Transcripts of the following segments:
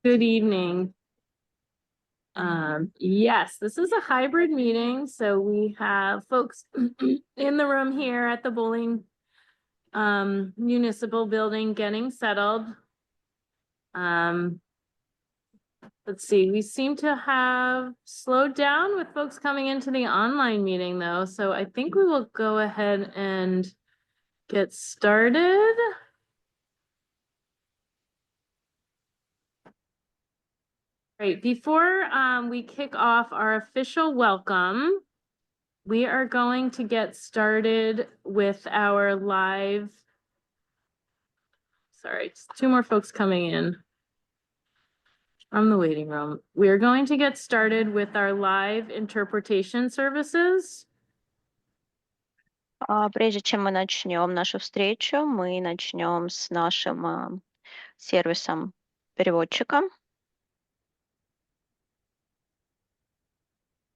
Good evening. Yes, this is a hybrid meeting, so we have folks in the room here at the Bowling Municipal Building getting settled. Let's see, we seem to have slowed down with folks coming into the online meeting though, so I think we will go ahead and get started. Right, before we kick off our official welcome, we are going to get started with our live. Sorry, just two more folks coming in from the waiting room. We are going to get started with our live interpretation services. Прежде чем мы начнем нашу встречу, мы начнем с нашим сервисом переводчика.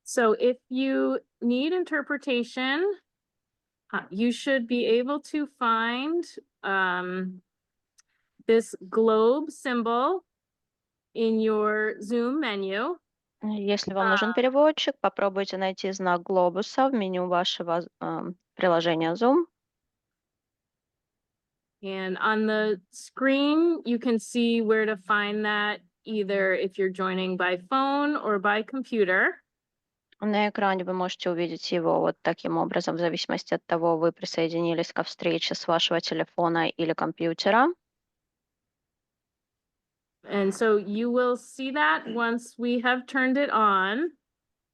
So if you need interpretation, you should be able to find this globe symbol in your Zoom menu. Если вам нужен переводчик, попробуйте найти знак глобуса в меню вашего приложения Zoom. And on the screen, you can see where to find that, either if you're joining by phone or by computer. На экране вы можете увидеть его вот таким образом, в зависимости от того, вы присоединились ко встрече с вашего телефона или компьютера. And so you will see that once we have turned it on.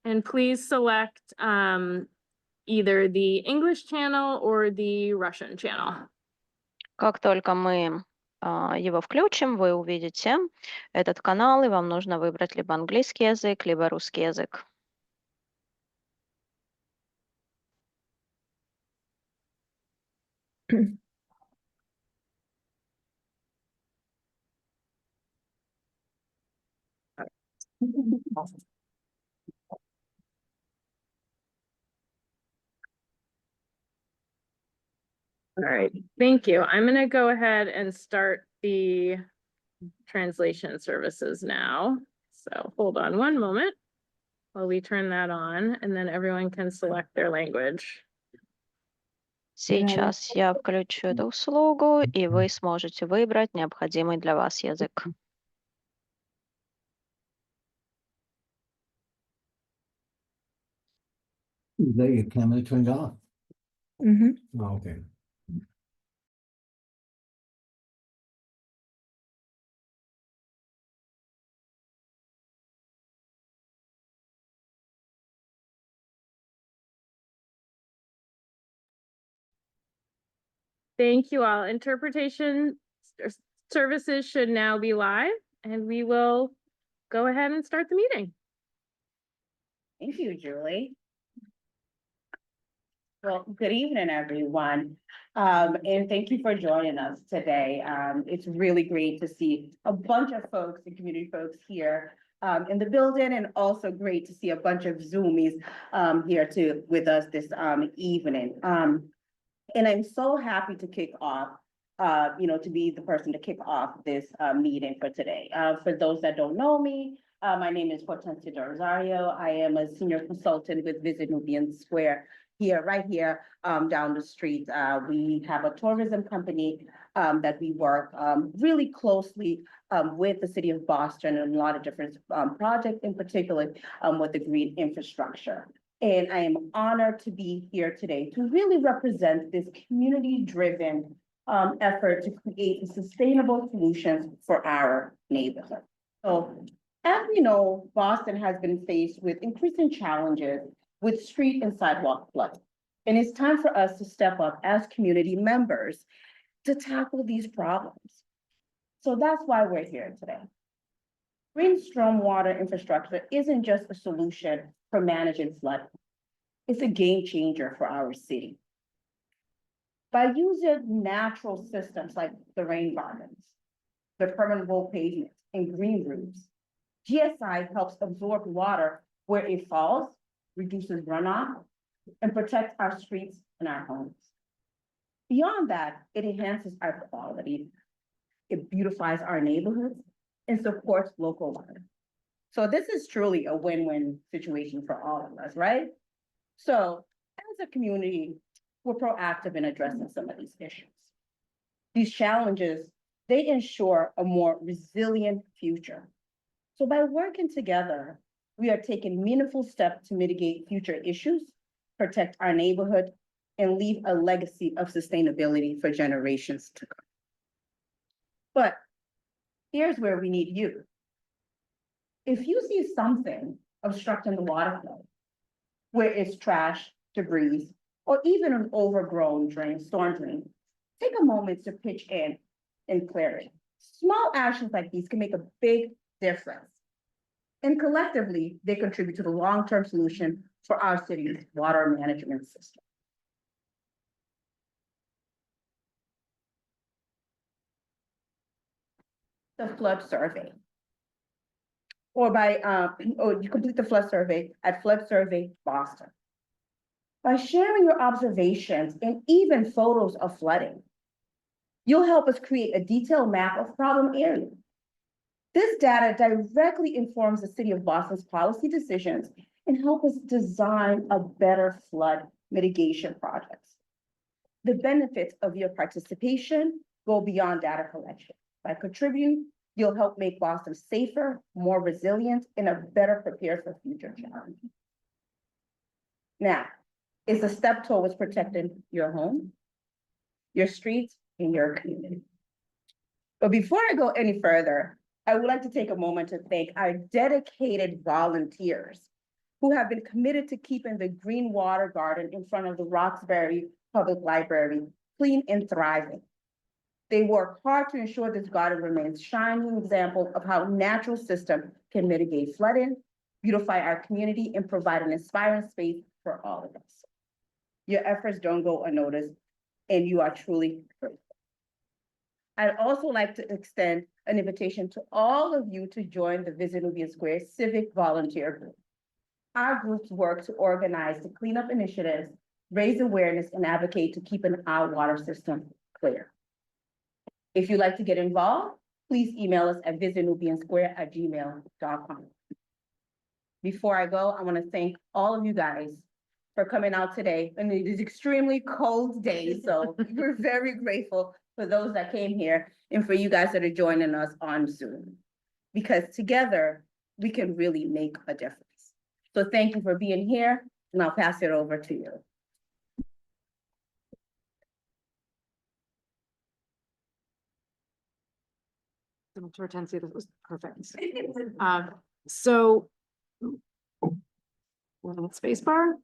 And please select either the English channel or the Russian channel. Как только мы его включим, вы увидите этот канал, и вам нужно выбрать либо английский язык, либо русский язык. All right, thank you. I'm going to go ahead and start the translation services now. So hold on one moment while we turn that on, and then everyone can select their language. Сейчас я включу эту услугу, и вы сможете выбрать необходимый для вас язык. Is that your camera turned off? Mm-hmm. Oh, okay. Thank you all. Interpretation services should now be live, and we will go ahead and start the meeting. Thank you, Julie. Well, good evening, everyone. And thank you for joining us today. It's really great to see a bunch of folks and community folks here in the building, and also great to see a bunch of Zoomies here with us this evening. And I'm so happy to kick off, to be the person to kick off this meeting for today. For those that don't know me, my name is Hortensia de Rosario. I am a senior consultant with Visit Nubian Square right here down the street. We have a tourism company that we work really closely with the city of Boston and a lot of different projects, in particular with the green infrastructure. And I am honored to be here today to really represent this community-driven effort to create sustainable solutions for our neighborhood. So, as we know, Boston has been faced with increasing challenges with street and sidewalk flooding. And it's time for us to step up as community members to tackle these problems. So that's why we're here today. Green stormwater infrastructure isn't just a solution for managing flooding. It's a game changer for our city. By using natural systems like the rain gardens, the permeable pavements, and green roofs, GSI helps absorb water where it falls, reduces runoff, and protects our streets and our homes. Beyond that, it enhances our quality. It beautifies our neighborhoods and supports local water. So this is truly a win-win situation for all of us, right? So as a community, we're proactive in addressing some of these issues. These challenges, they ensure a more resilient future. So by working together, we are taking meaningful steps to mitigate future issues, protect our neighborhood, and leave a legacy of sustainability for generations to come. But here's where we need you. If you see something obstructing the water flow, where it's trash, debris, or even an overgrown drain, storm drain, take a moment to pitch in and clear it. Small actions like these can make a big difference. And collectively, they contribute to the long-term solution for our city's water management system. The flood survey. Or you complete the flood survey at Flood Survey Boston. By sharing your observations and even photos of flooding, you'll help us create a detailed map of problem areas. This data directly informs the City of Boston's policy decisions and help us design a better flood mitigation projects. The benefits of your participation go beyond data collection. By contributing, you'll help make Boston safer, more resilient, and better prepared for future challenges. Now, it's a step towards protecting your home, your streets, and your community. But before I go any further, I would like to take a moment to thank our dedicated volunteers who have been committed to keeping the Green Water Garden in front of the Roxbury Public Library clean and thriving. They work hard to ensure this garden remains a shining example of how natural system can mitigate flooding, beautify our community, and provide an inspiring space for all of us. Your efforts don't go unnoticed, and you are truly grateful. I'd also like to extend an invitation to all of you to join the Visit Nubian Square Civic Volunteer Group. Our groups work to organize the cleanup initiatives, raise awareness, and advocate to keeping our water system clear. If you'd like to get involved, please email us at visitnubiansquare@gmail.com. Before I go, I want to thank all of you guys for coming out today. And it is extremely cold day, so we're very grateful for those that came here and for you guys that are joining us on Zoom. Because together, we can really make a difference. So thank you for being here, and I'll pass it over to you. Hortensia, that was perfect. So space bar,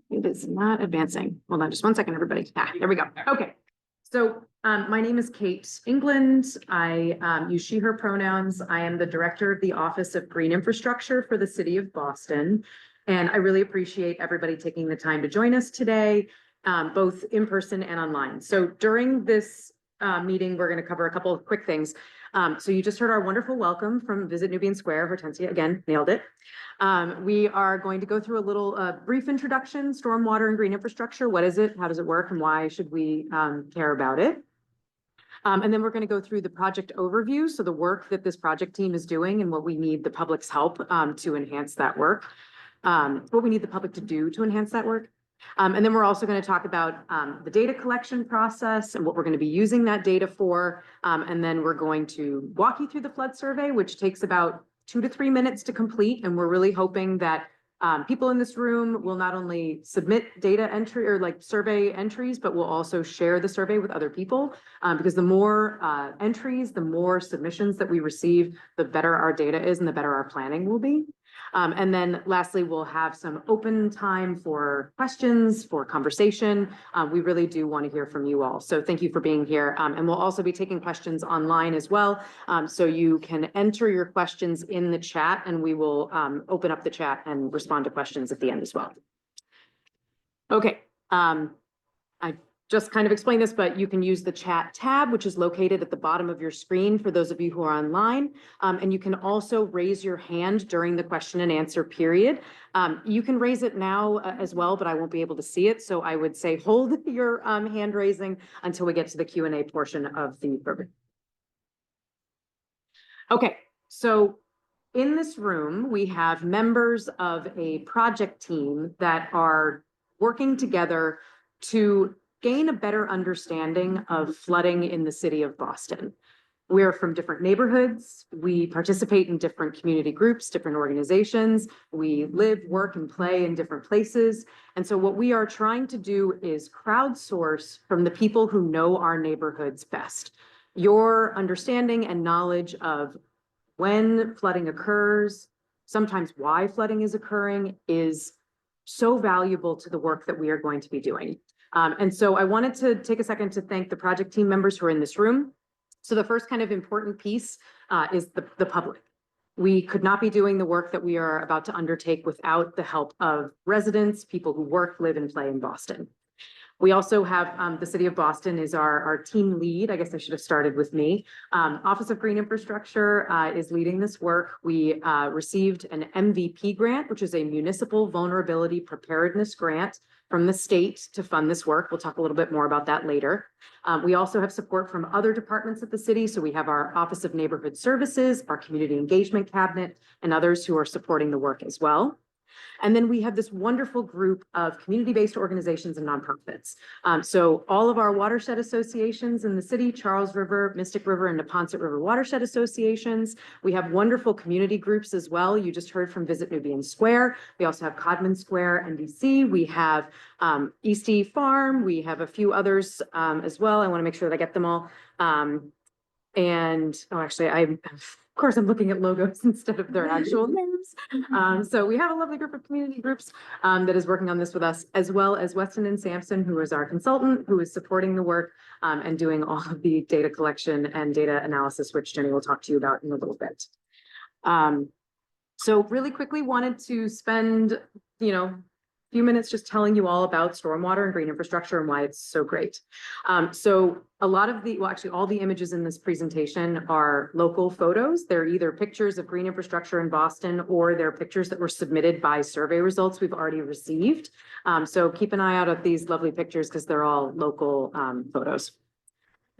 it is not advancing. Hold on just one second, everybody. There we go. Okay. So my name is Kate England. I use she, her pronouns. I am the director of the Office of Green Infrastructure for the City of Boston. And I really appreciate everybody taking the time to join us today, both in person and online. So during this meeting, we're going to cover a couple of quick things. So you just heard our wonderful welcome from Visit Nubian Square. Hortensia, again, nailed it. We are going to go through a little brief introduction, stormwater and green infrastructure. What is it? How does it work? And why should we care about it? And then we're going to go through the project overview. So the work that this project team is doing and what we need the public's help to enhance that work. What we need the public to do to enhance that work. And then we're also going to talk about the data collection process and what we're going to be using that data for. And then we're going to walk you through the flood survey, which takes about 2 to 3 minutes to complete. And we're really hoping that people in this room will not only submit data entry or like survey entries, but will also share the survey with other people. Because the more entries, the more submissions that we receive, the better our data is and the better our planning will be. And then lastly, we'll have some open time for questions, for conversation. We really do want to hear from you all. So thank you for being here. And we'll also be taking questions online as well. So you can enter your questions in the chat and we will open up the chat and respond to questions at the end as well. Okay. I just kind of explained this, but you can use the chat tab, which is located at the bottom of your screen for those of you who are online. And you can also raise your hand during the question and answer period. You can raise it now as well, but I won't be able to see it. So I would say hold your hand raising until we get to the Q&A portion of the program. Okay, so in this room, we have members of a project team that are working together to gain a better understanding of flooding in the city of Boston. We're from different neighborhoods. We participate in different community groups, different organizations. We live, work, and play in different places. And so what we are trying to do is crowdsource from the people who know our neighborhoods best. Your understanding and knowledge of when flooding occurs, sometimes why flooding is occurring, is so valuable to the work that we are going to be doing. And so I wanted to take a second to thank the project team members who are in this room. So the first kind of important piece is the public. We could not be doing the work that we are about to undertake without the help of residents, people who work, live, and play in Boston. We also have the City of Boston is our team lead. I guess I should have started with me. Office of Green Infrastructure is leading this work. We received an MVP grant, which is a Municipal Vulnerability Preparedness Grant from the state to fund this work. We'll talk a little bit more about that later. We also have support from other departments of the city. So we have our Office of Neighborhood Services, our Community Engagement Cabinet, and others who are supporting the work as well. And then we have this wonderful group of community-based organizations and nonprofits. So all of our watershed associations in the city, Charles River, Mystic River, and Neponset River Watershed Associations. We have wonderful community groups as well. You just heard from Visit Nubian Square. We also have Codman Square, NBC. We have Eastie Farm. We have a few others as well. I want to make sure that I get them all. Of course, I'm looking at logos instead of their actual names. So we have a lovely group of community groups that is working on this with us, as well as Weston and Sampson, who is our consultant, who is supporting the work and doing all of the data collection and data analysis, which Jenny will talk to you about in a little bit. So really quickly wanted to spend, a few minutes just telling you all about stormwater and green infrastructure and why it's so great. So a lot of all the images in this presentation are local photos. They're either pictures of green infrastructure in Boston or they're pictures that were submitted by survey results we've already received. So keep an eye out at these lovely pictures because they're all local photos.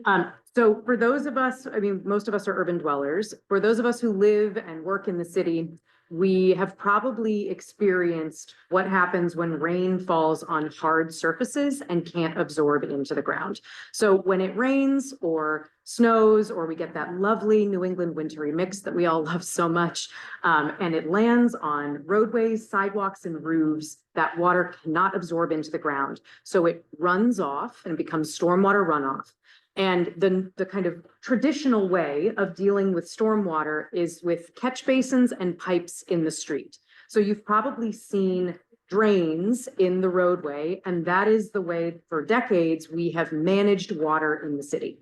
So for those of us, most of us are urban dwellers. For those of us who live and work in the city, we have probably experienced what happens when rain falls on hard surfaces and can't absorb into the ground. So when it rains or snows, or we get that lovely New England wintry mix that we all love so much, and it lands on roadways, sidewalks, and roofs, that water cannot absorb into the ground. So it runs off and becomes stormwater runoff. And the kind of traditional way of dealing with stormwater is with catch basins and pipes in the street. So you've probably seen drains in the roadway, and that is the way for decades we have managed water in the city.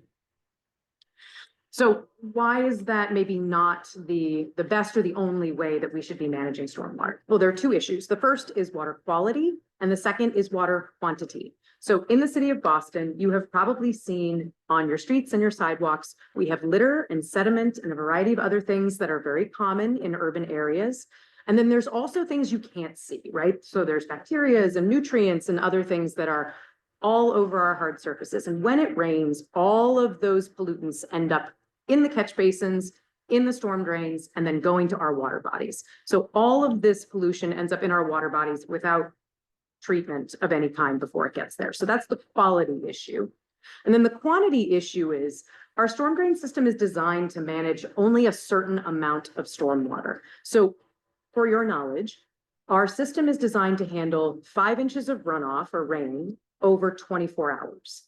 So why is that maybe not the best or the only way that we should be managing stormwater? Well, there are two issues. The first is water quality, and the second is water quantity. So in the city of Boston, you have probably seen on your streets and your sidewalks, we have litter and sediment and a variety of other things that are very common in urban areas. And then there's also things you can't see, right? So there's bacteria and nutrients and other things that are all over our hard surfaces. And when it rains, all of those pollutants end up in the catch basins, in the storm drains, and then going to our water bodies. So all of this pollution ends up in our water bodies without treatment of any kind before it gets there. So that's the quality issue. And then the quantity issue is our storm drain system is designed to manage only a certain amount of stormwater. So for your knowledge, our system is designed to handle 5 inches of runoff or rain over 24 hours.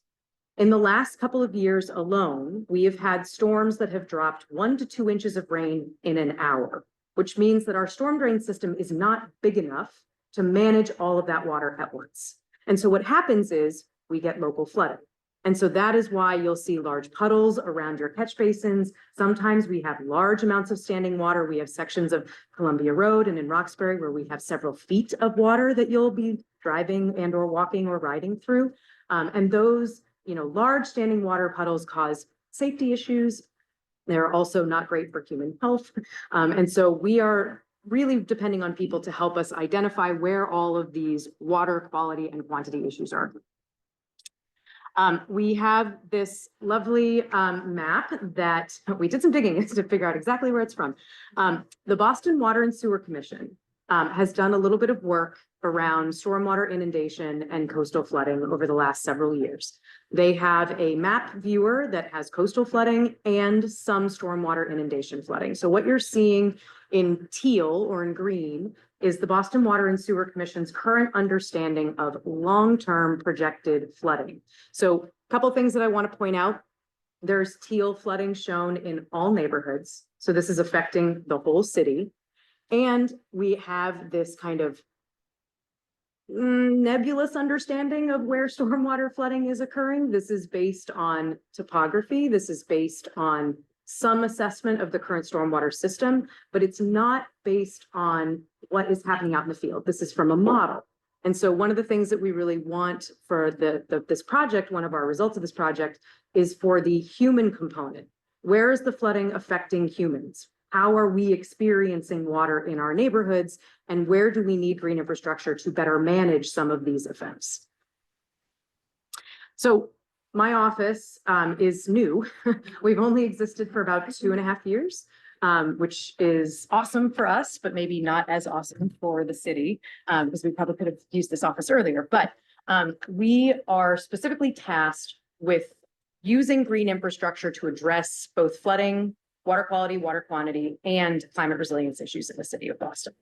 In the last couple of years alone, we have had storms that have dropped 1 to 2 inches of rain in an hour, which means that our storm drain system is not big enough to manage all of that water at once. And so what happens is we get local flooding. And so that is why you'll see large puddles around your catch basins. Sometimes we have large amounts of standing water. We have sections of Columbia Road and in Roxbury where we have several feet of water that you'll be driving and or walking or riding through. And those, large standing water puddles cause safety issues. They're also not great for human health. And so we are really depending on people to help us identify where all of these water quality and quantity issues are. We have this lovely map that we did some digging to figure out exactly where it's from. The Boston Water and Sewer Commission has done a little bit of work around stormwater inundation and coastal flooding over the last several years. They have a map viewer that has coastal flooding and some stormwater inundation flooding. So what you're seeing in teal or in green is the Boston Water and Sewer Commission's current understanding of long-term projected flooding. So a couple things that I want to point out. There's teal flooding shown in all neighborhoods. So this is affecting the whole city. And we have this kind of nebulous understanding of where stormwater flooding is occurring. This is based on topography. This is based on some assessment of the current stormwater system, but it's not based on what is happening out in the field. This is from a model. And so one of the things that we really want for this project, one of our results of this project, is for the human component. Where is the flooding affecting humans? How are we experiencing water in our neighborhoods? And where do we need green infrastructure to better manage some of these events? So my office is new. We've only existed for about 2.5 years, which is awesome for us, but maybe not as awesome for the city, because we probably could have used this office earlier. But we are specifically tasked with using green infrastructure to address both flooding, water quality, water quantity, and climate resilience issues in the city of Boston.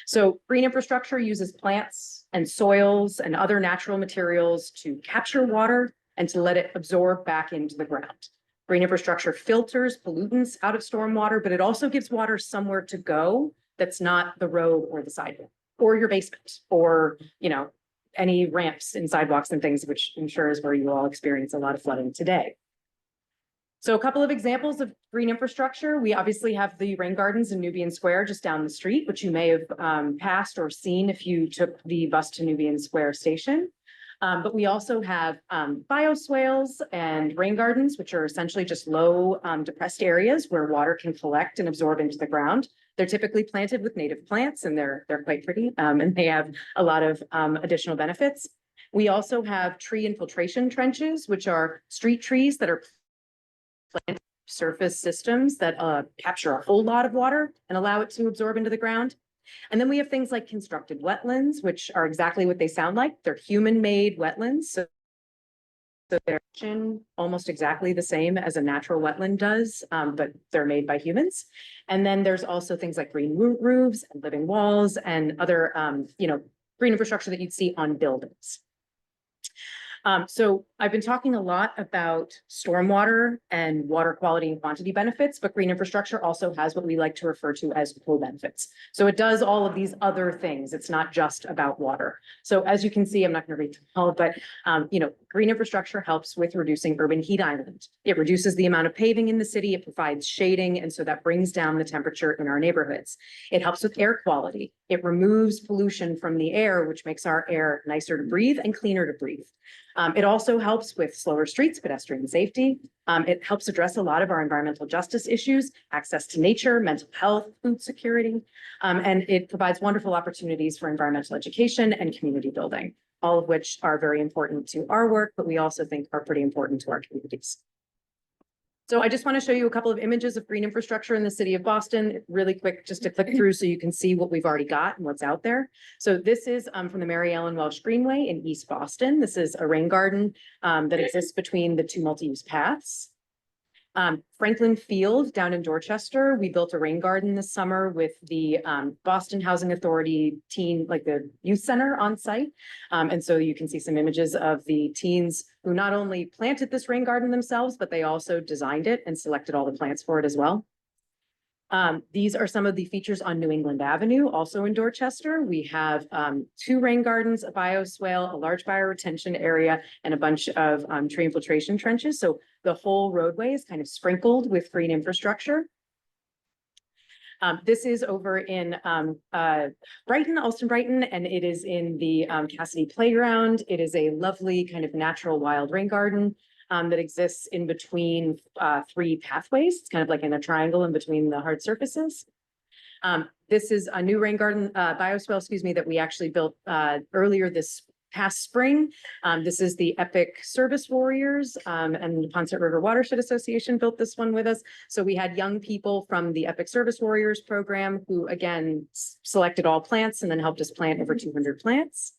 So green infrastructure uses plants and soils and other natural materials to capture water and to let it absorb back into the ground. Green infrastructure filters pollutants out of stormwater, but it also gives water somewhere to go that's not the road or the sidewalk or your basement or, you know, any ramps and sidewalks and things, which I'm sure is where you all experience a lot of flooding today. So a couple of examples of green infrastructure. We obviously have the rain gardens in Nubian Square just down the street, which you may have passed or seen if you took the bus to Nubian Square station. But we also have bioswales and rain gardens, which are essentially just low depressed areas where water can collect and absorb into the ground. They're typically planted with native plants and they're quite pretty and they have a lot of additional benefits. We also have tree infiltration trenches, which are street trees that are planted surface systems that capture a whole lot of water and allow it to absorb into the ground. And then we have things like constructed wetlands, which are exactly what they sound like. They're human-made wetlands. So they're almost exactly the same as a natural wetland does, but they're made by humans. And then there's also things like green roofs and living walls and other, green infrastructure that you'd see on buildings. So I've been talking a lot about stormwater and water quality and quantity benefits, but green infrastructure also has what we like to refer to as co-benefits. So it does all of these other things. It's not just about water. So as you can see, I'm not going to read them all, but green infrastructure helps with reducing urban heat island. It reduces the amount of paving in the city. It provides shading, and so that brings down the temperature in our neighborhoods. It helps with air quality. It removes pollution from the air, which makes our air nicer to breathe and cleaner to breathe. It also helps with slower streets, pedestrian safety. It helps address a lot of our environmental justice issues, access to nature, mental health, food security, and it provides wonderful opportunities for environmental education and community building, all of which are very important to our work, but we also think are pretty important to our communities. So I just want to show you a couple of images of green infrastructure in the city of Boston, really quick, just to click through so you can see what we've already got and what's out there. So this is from the Mary Ellen Welsh Greenway in East Boston. This is a rain garden that exists between the two multi-use paths. Franklin Field down in Dorchester, we built a rain garden this summer with the Boston Housing Authority the youth center on site. And so you can see some images of the teens who not only planted this rain garden themselves, but they also designed it and selected all the plants for it as well. These are some of the features on New England Avenue, also in Dorchester. We have 2 rain gardens, a bioswale, a large bioretention area, and a bunch of tree infiltration trenches. So the whole roadway is kind of sprinkled with green infrastructure. This is over in Brighton, Alston Brighton, and it is in the Cassidy Playground. It is a lovely kind of natural wild rain garden that exists in between 3 pathways. It's kind of like in a triangle in between the hard surfaces. This is a new rain garden bioswale, that we actually built earlier this past spring. This is the Epic Service Warriors, and the Ponset River Watershed Association built this one with us. So we had young people from the Epic Service Warriors program who again selected all plants and then helped us plant over 200 plants.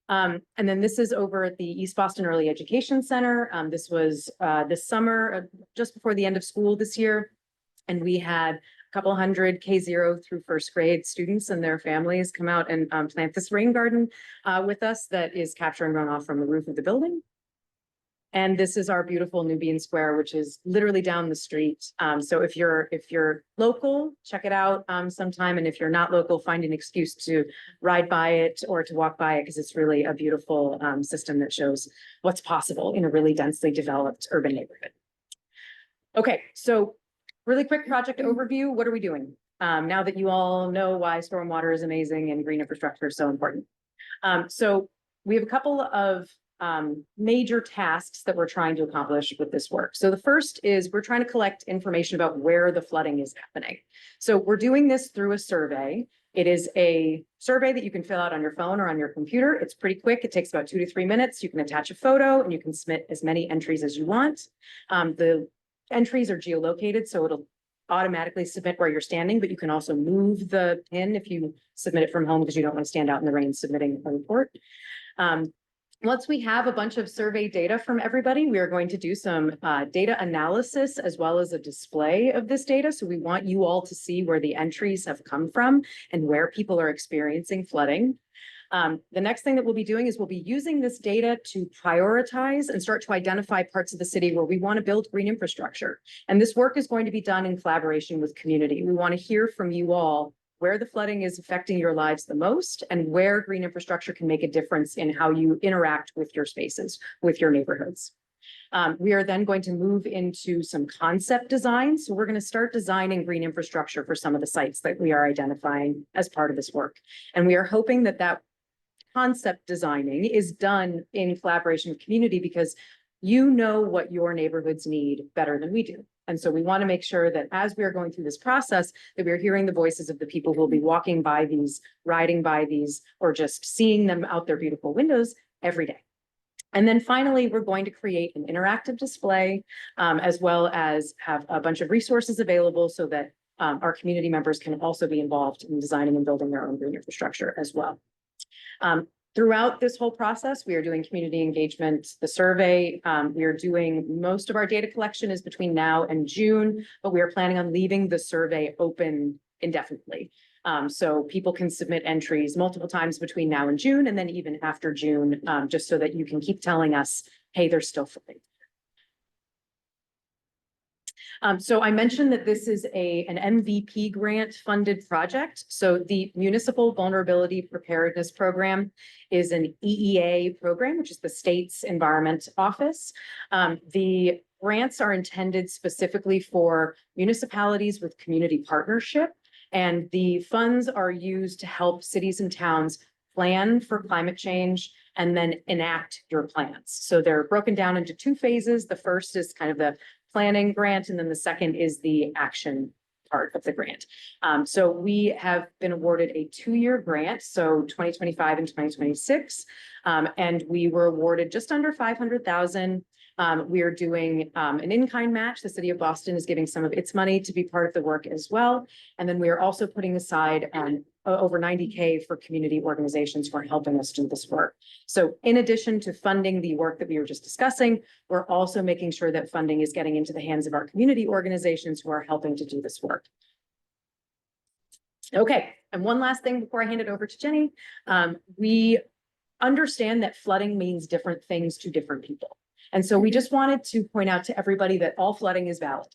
And then this is over at the East Boston Early Education Center. This was this summer, just before the end of school this year. And we had a couple hundred K0 through first grade students and their families come out and plant this rain garden with us that is capturing runoff from the roof of the building. And this is our beautiful Nubian Square, which is literally down the street. So if you're local, check it out sometime. And if you're not local, find an excuse to ride by it or to walk by it, because it's really a beautiful system that shows what's possible in a really densely developed urban neighborhood. Okay, so really quick project overview. What are we doing? Now that you all know why stormwater is amazing and green infrastructure is so important. So we have a couple of major tasks that we're trying to accomplish with this work. So the first is we're trying to collect information about where the flooding is happening. So we're doing this through a survey. It is a survey that you can fill out on your phone or on your computer. It's pretty quick. It takes about 2 to 3 minutes. You can attach a photo and you can submit as many entries as you want. The entries are geolocated, so it'll automatically submit where you're standing, but you can also move the pin if you submit it from home because you don't want to stand out in the rain submitting a report. Once we have a bunch of survey data from everybody, we are going to do some data analysis as well as a display of this data. So we want you all to see where the entries have come from and where people are experiencing flooding. The next thing that we'll be doing is we'll be using this data to prioritize and start to identify parts of the city where we want to build green infrastructure. And this work is going to be done in collaboration with community. We want to hear from you all where the flooding is affecting your lives the most and where green infrastructure can make a difference in how you interact with your spaces, with your neighborhoods. We are then going to move into some concept design. So we're going to start designing green infrastructure for some of the sites that we are identifying as part of this work. And we are hoping that that concept designing is done in collaboration with community because you know what your neighborhoods need better than we do. And so we want to make sure that as we are going through this process, that we're hearing the voices of the people who will be walking by these, riding by these, or just seeing them out their beautiful windows every day. And then finally, we're going to create an interactive display, as well as have a bunch of resources available so that our community members can also be involved in designing and building their own green infrastructure as well. Throughout this whole process, we are doing community engagement, the survey. We are doing most of our data collection is between now and June, but we are planning on leaving the survey open indefinitely. So people can submit entries multiple times between now and June, and then even after June, just so that you can keep telling us, hey, there's still flooding. So I mentioned that this is an MVP grant funded project. So the Municipal Vulnerability Preparedness Program is an EEA program, which is the state's environment office. The grants are intended specifically for municipalities with community partnership, and the funds are used to help cities and towns plan for climate change and then enact your plans. So they're broken down into 2 phases. The first is kind of the planning grant, and then the second is the action part of the grant. So we have been awarded a 2-year grant, so 2025 and 2026, and we were awarded just under $500,000. We are doing an in-kind match. The city of Boston is giving some of its money to be part of the work as well. And then we are also putting aside over $90K for community organizations who are helping us do this work. So in addition to funding the work that we were just discussing, we're also making sure that funding is getting into the hands of our community organizations who are helping to do this work. Okay, and one last thing before I hand it over to Jenny. We understand that flooding means different things to different people. And so we just wanted to point out to everybody that all flooding is valid.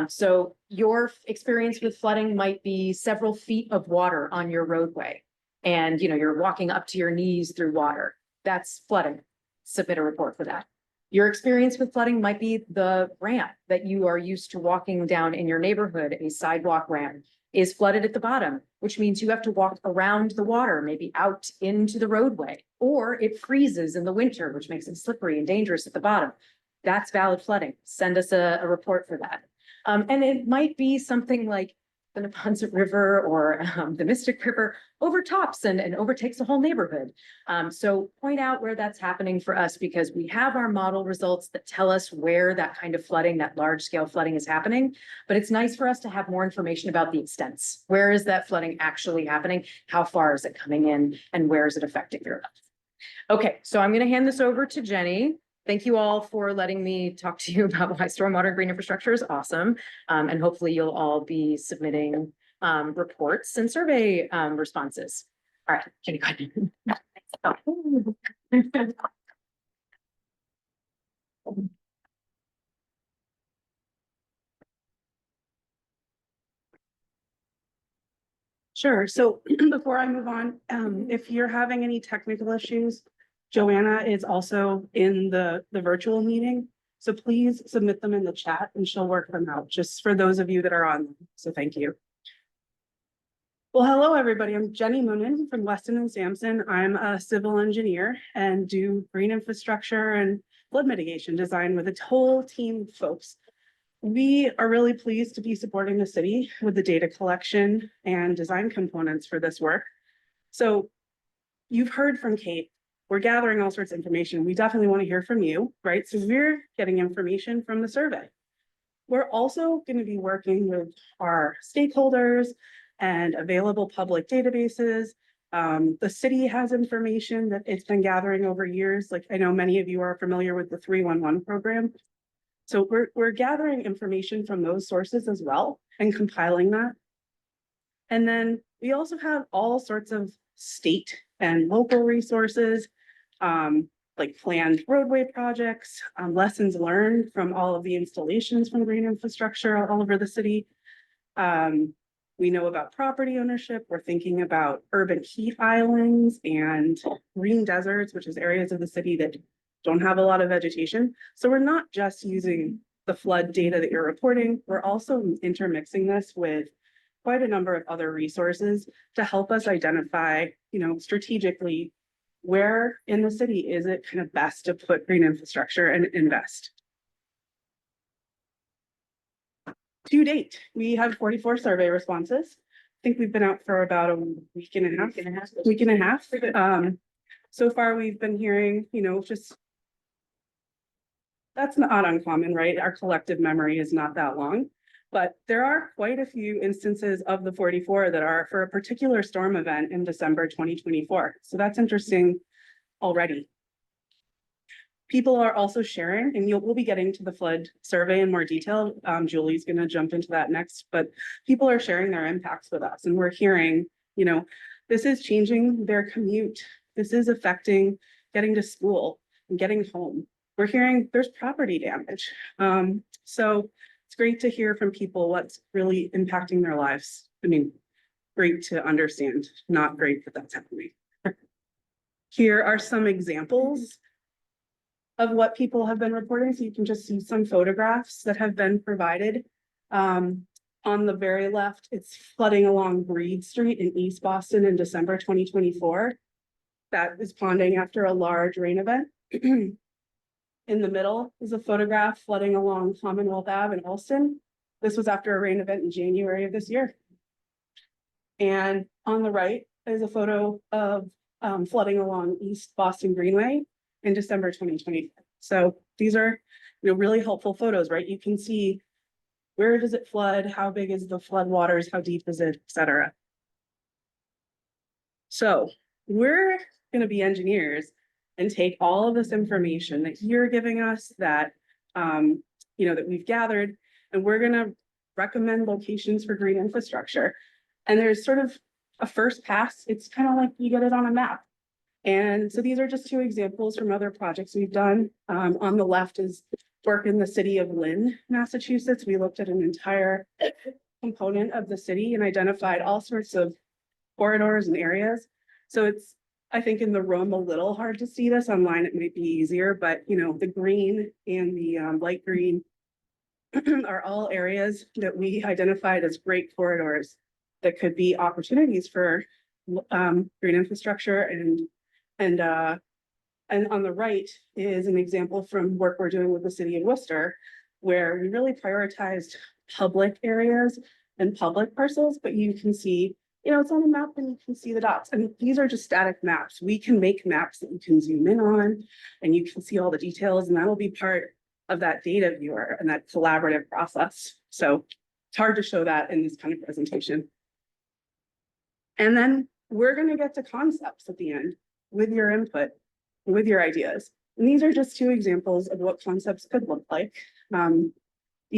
So your experience with flooding might be several feet of water on your roadway. And you're walking up to your knees through water. That's flooding. Submit a report for that. Your experience with flooding might be the ramp that you are used to walking down in your neighborhood. A sidewalk ramp is flooded at the bottom, which means you have to walk around the water, maybe out into the roadway, or it freezes in the winter, which makes it slippery and dangerous at the bottom. That's valid flooding. Send us a report for that. And it might be something like the Neponset River or the Mystic River overtops and overtakes the whole neighborhood. So point out where that's happening for us because we have our model results that tell us where that kind of flooding, that large scale flooding is happening. But it's nice for us to have more information about the extents. Where is that flooding actually happening? How far is it coming in? And where is it affecting your life? Okay, so I'm going to hand this over to Jenny. Thank you all for letting me talk to you about why stormwater and green infrastructure is awesome. And hopefully you'll all be submitting reports and survey responses. All right, Jenny, go ahead. Sure. So before I move on, if you're having any technical issues, Joanna is also in the virtual meeting. So please submit them in the chat and she'll work them out just for those of you that are on. So thank you. Well, hello, everybody. I'm Jenny Moonen from Weston and Sampson. I'm a civil engineer and do green infrastructure and flood mitigation design with a whole team of folks. We are really pleased to be supporting the city with the data collection and design components for this work. So you've heard from Kate, we're gathering all sorts of information. We definitely want to hear from you, right? So we're getting information from the survey. We're also going to be working with our stakeholders and available public databases. The city has information that it's been gathering over years. Like I know many of you are familiar with the 311 program. So we're gathering information from those sources as well and compiling that. And then we also have all sorts of state and local resources, like planned roadway projects, lessons learned from all of the installations from green infrastructure all over the city. We know about property ownership. We're thinking about urban heat islands and green deserts, which is areas of the city that don't have a lot of vegetation. So we're not just using the flood data that you're reporting, we're also intermixing this with quite a number of other resources to help us identify, strategically where in the city is it kind of best to put green infrastructure and invest. To date, we have 44 survey responses. I think we've been out for about a week and a half. So far we've been hearing, just that's not uncommon, right? Our collective memory is not that long, but there are quite a few instances of the 44 that are for a particular storm event in December 2024. So that's interesting already. People are also sharing, and we'll be getting to the flood survey in more detail. Julie's going to jump into that next, but people are sharing their impacts with us, and we're hearing, this is changing their commute. This is affecting getting to school and getting home. We're hearing there's property damage. So it's great to hear from people what's really impacting their lives. I mean, great to understand, not great that that's happening. Here are some examples of what people have been reporting. So you can just see some photographs that have been provided. On the very left, it's flooding along Breed Street in East Boston in December 2024. That is ponding after a large rain event. In the middle is a photograph flooding along Commonwealth Ave in Allston. This was after a rain event in January of this year. And on the right is a photo of flooding along East Boston Greenway in December 2020. So these are, really helpful photos, right? You can see where does it flood, how big is the flood waters, how deep is it, etc. So we're going to be engineers and take all of this information that you're giving us that, that we've gathered, and we're going to recommend locations for green infrastructure. And there's sort of a first pass. It's kind of like you get it on a map. And so these are just two examples from other projects we've done. On the left is work in the city of Lynn, Massachusetts. We looked at an entire component of the city and identified all sorts of corridors and areas. So it's, I think in the room a little hard to see this. Online it might be easier, but the green and the light green are all areas that we identified as great corridors that could be opportunities for green infrastructure. And on the right is an example from work we're doing with the city of Worcester, where we really prioritized public areas and public parcels, but you can see, you know, it's on a map and you can see the dots. And these are just static maps. We can make maps that you can zoom in on and you can see all the details, and that'll be part of that data viewer and that collaborative process. So it's hard to show that in this kind of presentation. And then we're going to get to concepts at the end with your input, with your ideas. And these are just 2 examples of what concepts could look like. The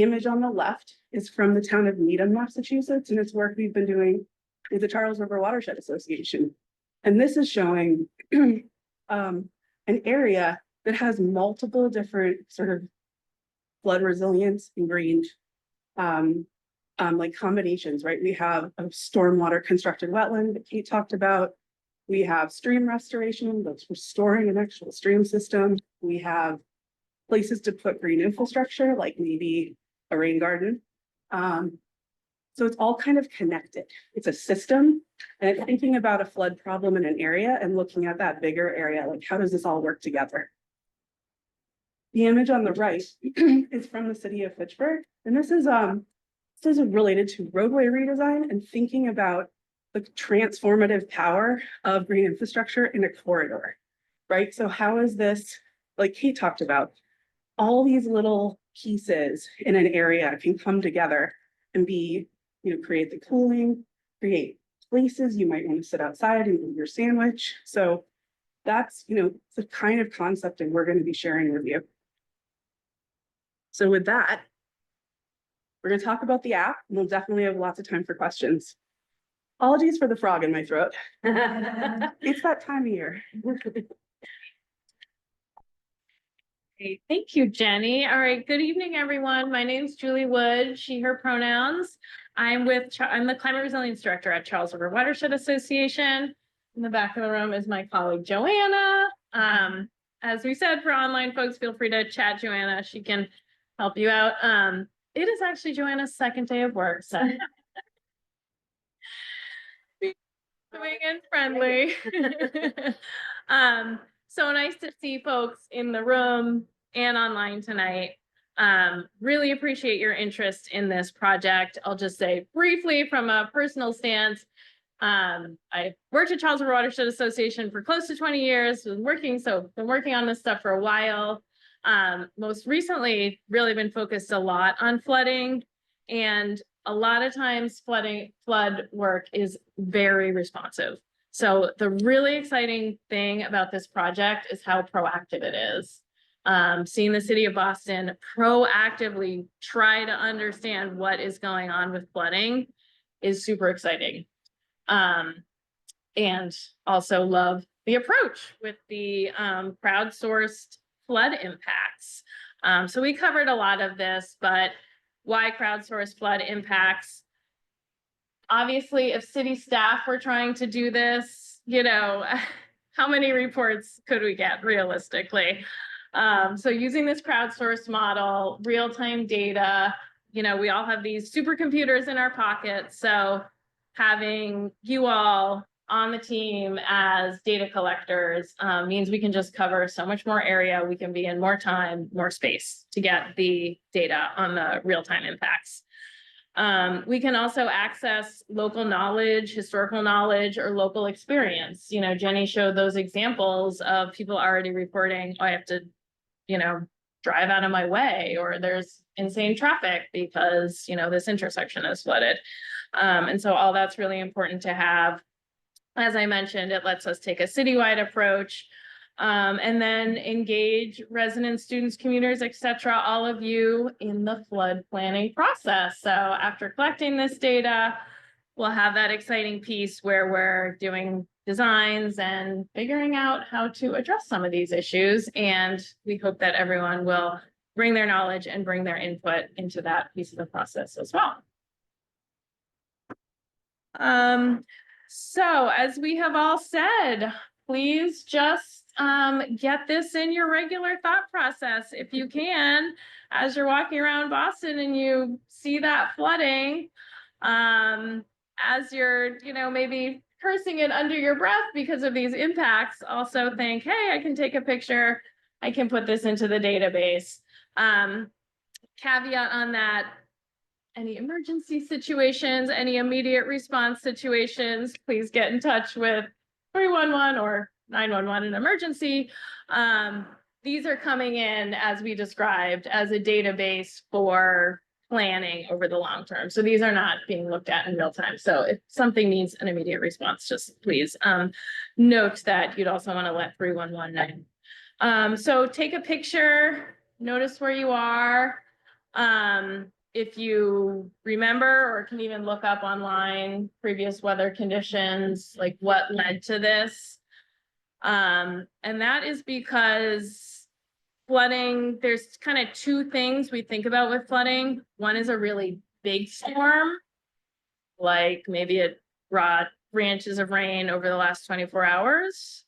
image on the left is from the town of Needham, Massachusetts, and it's work we've been doing with the Charles River Watershed Association. And this is showing an area that has multiple different sort of flood resilience ingrained like combinations, right? We have a stormwater constructed wetland that Kate talked about. We have stream restoration that's restoring an actual stream system. We have places to put green infrastructure, like maybe a rain garden. So it's all kind of connected. It's a system, and it's thinking about a flood problem in an area and looking at that bigger area, like how does this all work together? The image on the right is from the city of Fitchburg, and this is related to roadway redesign and thinking about the transformative power of green infrastructure in a corridor, right? So how is this, like Kate talked about, all these little pieces in an area can come together and be, you know, create the cooling, create places you might want to sit outside and eat your sandwich. So that's, you know, the kind of concept that we're going to be sharing with you. So with that, we're going to talk about the app, and we'll definitely have lots of time for questions. Apologies for the frog in my throat. It's that time of year. Great. Thank you, Jenny. All right. Good evening, everyone. My name's Julie Wood, she, her pronouns. I'm the Climate Resilience Director at Charles River Watershed Association. In the back of the room is my colleague, Joanna. As we said, for online folks, feel free to chat Joanna. She can help you out. It is actually Joanna's 2nd day of work, so. Coming in friendly. So nice to see folks in the room and online tonight. Really appreciate your interest in this project. I'll just say briefly from a personal stance, I worked at Charles River Watershed Association for close to 20 years, been working on this stuff for a while. Most recently, really been focused a lot on flooding, and a lot of times flood work is very responsive. So the really exciting thing about this project is how proactive it is. Seeing the city of Boston proactively try to understand what is going on with flooding is super exciting. And also love the approach with the crowdsourced flood impacts. So we covered a lot of this, but why crowdsourced flood impacts? Obviously, if city staff were trying to do this, you know, how many reports could we get realistically? So using this crowdsourced model, real-time data, you know, we all have these supercomputers in our pockets. So having you all on the team as data collectors means we can just cover so much more area. We can be in more time, more space to get the data on the real-time impacts. We can also access local knowledge, historical knowledge, or local experience. You know, Jenny showed those examples of people already reporting, oh, I have to, you know, drive out of my way, or there's insane traffic because, you know, this intersection is flooded. And so all that's really important to have. As I mentioned, it lets us take a citywide approach, and then engage residents, students, commuters, etc., all of you in the flood planning process. So after collecting this data, we'll have that exciting piece where we're doing designs and figuring out how to address some of these issues. And we hope that everyone will bring their knowledge and bring their input into that piece of the process as well. So as we have all said, please just get this in your regular thought process if you can, as you're walking around Boston and you see that flooding, as you're, you know, maybe cursing it under your breath because of these impacts, also think, hey, I can take a picture, I can put this into the database. Caveat on that, any emergency situations, any immediate response situations, please get in touch with 311 or 911 in emergency. These are coming in, as we described, as a database for planning over the long term. So these are not being looked at in real time. So if something needs an immediate response, just please note that you'd also want to let 311 know. So take a picture, notice where you are. If you remember or can even look up online previous weather conditions, like what led to this. And that is because flooding, there's kind of two things we think about with flooding. One is a really big storm, like maybe it brought 3 inches of rain over the last 24 hours.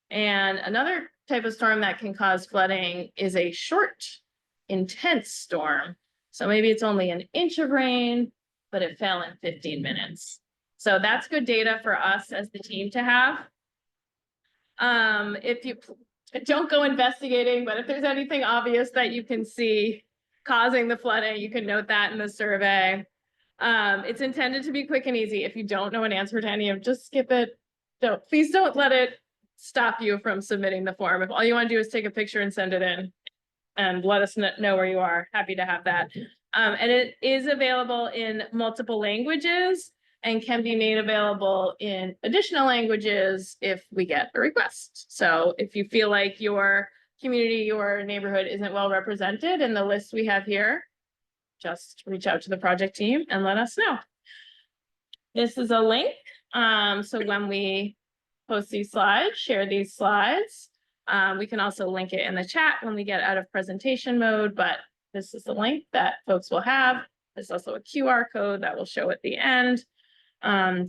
And another type of storm that can cause flooding is a short, intense storm. So maybe it's only 1 inch of rain, but it fell in 15 minutes. So that's good data for us as the team to have. If you don't go investigating, but if there's anything obvious that you can see causing the flooding, you can note that in the survey. It's intended to be quick and easy. If you don't know an answer to any of, just skip it. Please don't let it stop you from submitting the form. If all you want to do is take a picture and send it in and let us know where you are, happy to have that. And it is available in multiple languages and can be made available in additional languages if we get a request. So if you feel like your community or neighborhood isn't well represented in the list we have here, just reach out to the project team and let us know. This is a link. So when we post these slides, share these slides, we can also link it in the chat when we get out of presentation mode, but this is the link that folks will have. There's also a QR code that will show at the end.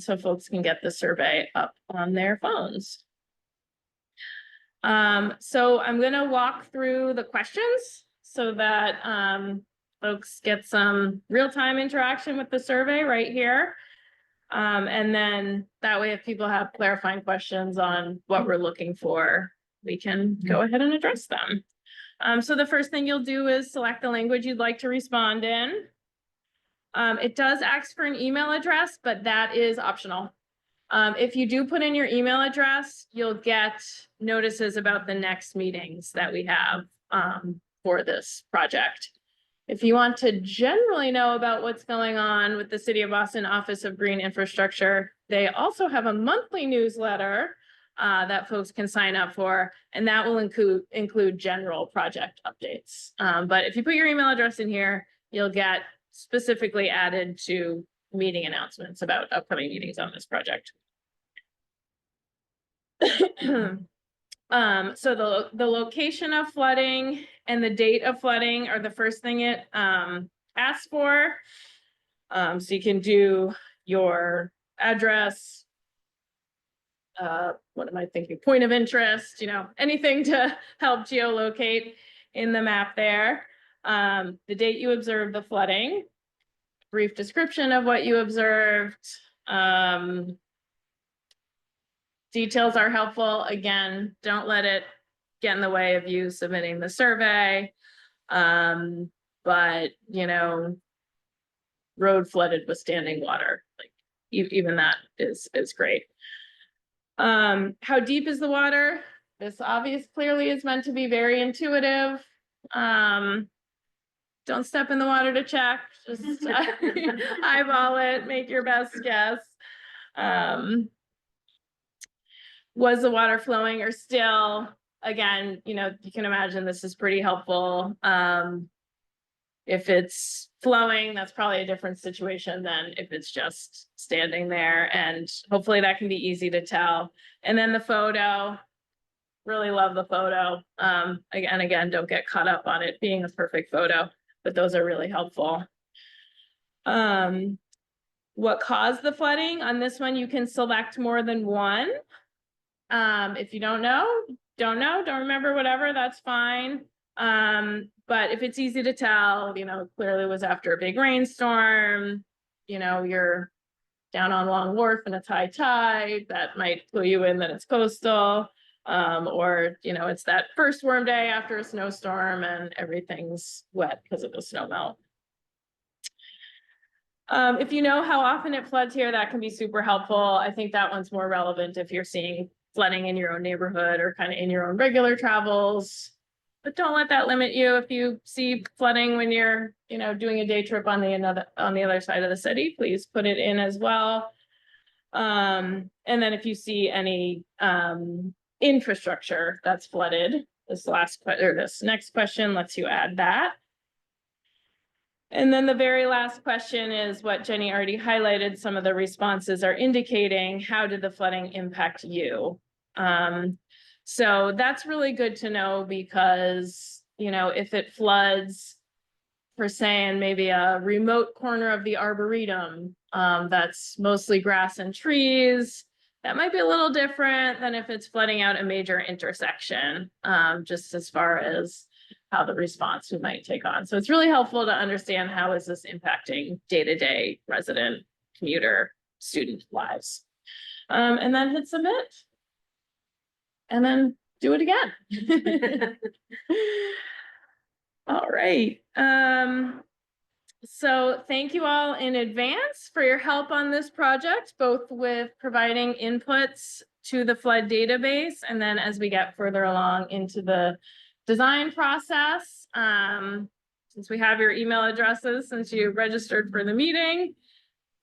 So folks can get the survey up on their phones. So I'm gonna walk through the questions so that folks get some real-time interaction with the survey right here. And then that way, if people have clarifying questions on what we're looking for, we can go ahead and address them. So the first thing you'll do is select the language you'd like to respond in. It does ask for an email address, but that is optional. If you do put in your email address, you'll get notices about the next meetings that we have for this project. If you want to generally know about what's going on with the City of Boston Office of Green Infrastructure, they also have a monthly newsletter that folks can sign up for, and that will include general project updates. But if you put your email address in here, you'll get specifically added to meeting announcements about upcoming meetings on this project. So the location of flooding and the date of flooding are the first thing it asks for. So you can do your address, what am I thinking? Point of interest, you know, anything to help geolocate in the map there. The date you observed the flooding, brief description of what you observed. Details are helpful. Again, don't let it get in the way of you submitting the survey. But, you know, road flooded with standing water, like even that is great. How deep is the water? This clearly is meant to be very intuitive. Don't step in the water to check, just eyeball it, make your best guess. Was the water flowing or still? Again, you know, you can imagine this is pretty helpful. If it's flowing, that's probably a different situation than if it's just standing there, and hopefully that can be easy to tell. And then the photo, really love the photo. Again, don't get caught up on it being a perfect photo, but those are really helpful. What caused the flooding? On this one, you can select more than one. If you don't remember, whatever, that's fine. But if it's easy to tell, you know, clearly it was after a big rainstorm, you know, you're down on Long Wharf and it's high tide, that might clue you in that it's coastal. Or, you know, it's that first warm day after a snowstorm and everything's wet because of the snow melt. If you know how often it floods here, that can be super helpful. I think that one's more relevant if you're seeing flooding in your own neighborhood or kind of in your own regular travels. But don't let that limit you. If you see flooding when you're, doing a day trip on the other side of the city, please put it in as well. And then if you see any infrastructure that's flooded, this next question lets you add that. And then the very last question is what Jenny already highlighted. Some of the responses are indicating, how did the flooding impact you? So that's really good to know because, if it floods, for saying maybe a remote corner of the Arboretum, that's mostly grass and trees, that might be a little different than if it's flooding out a major intersection, just as far as how the response we might take on. So it's really helpful to understand how is this impacting day-to-day resident, commuter, student lives. And then hit submit. And then do it again. All right. So thank you all in advance for your help on this project, both with providing inputs to the flood database, and then as we get further along into the design process. Since we have your email addresses, since you registered for the meeting,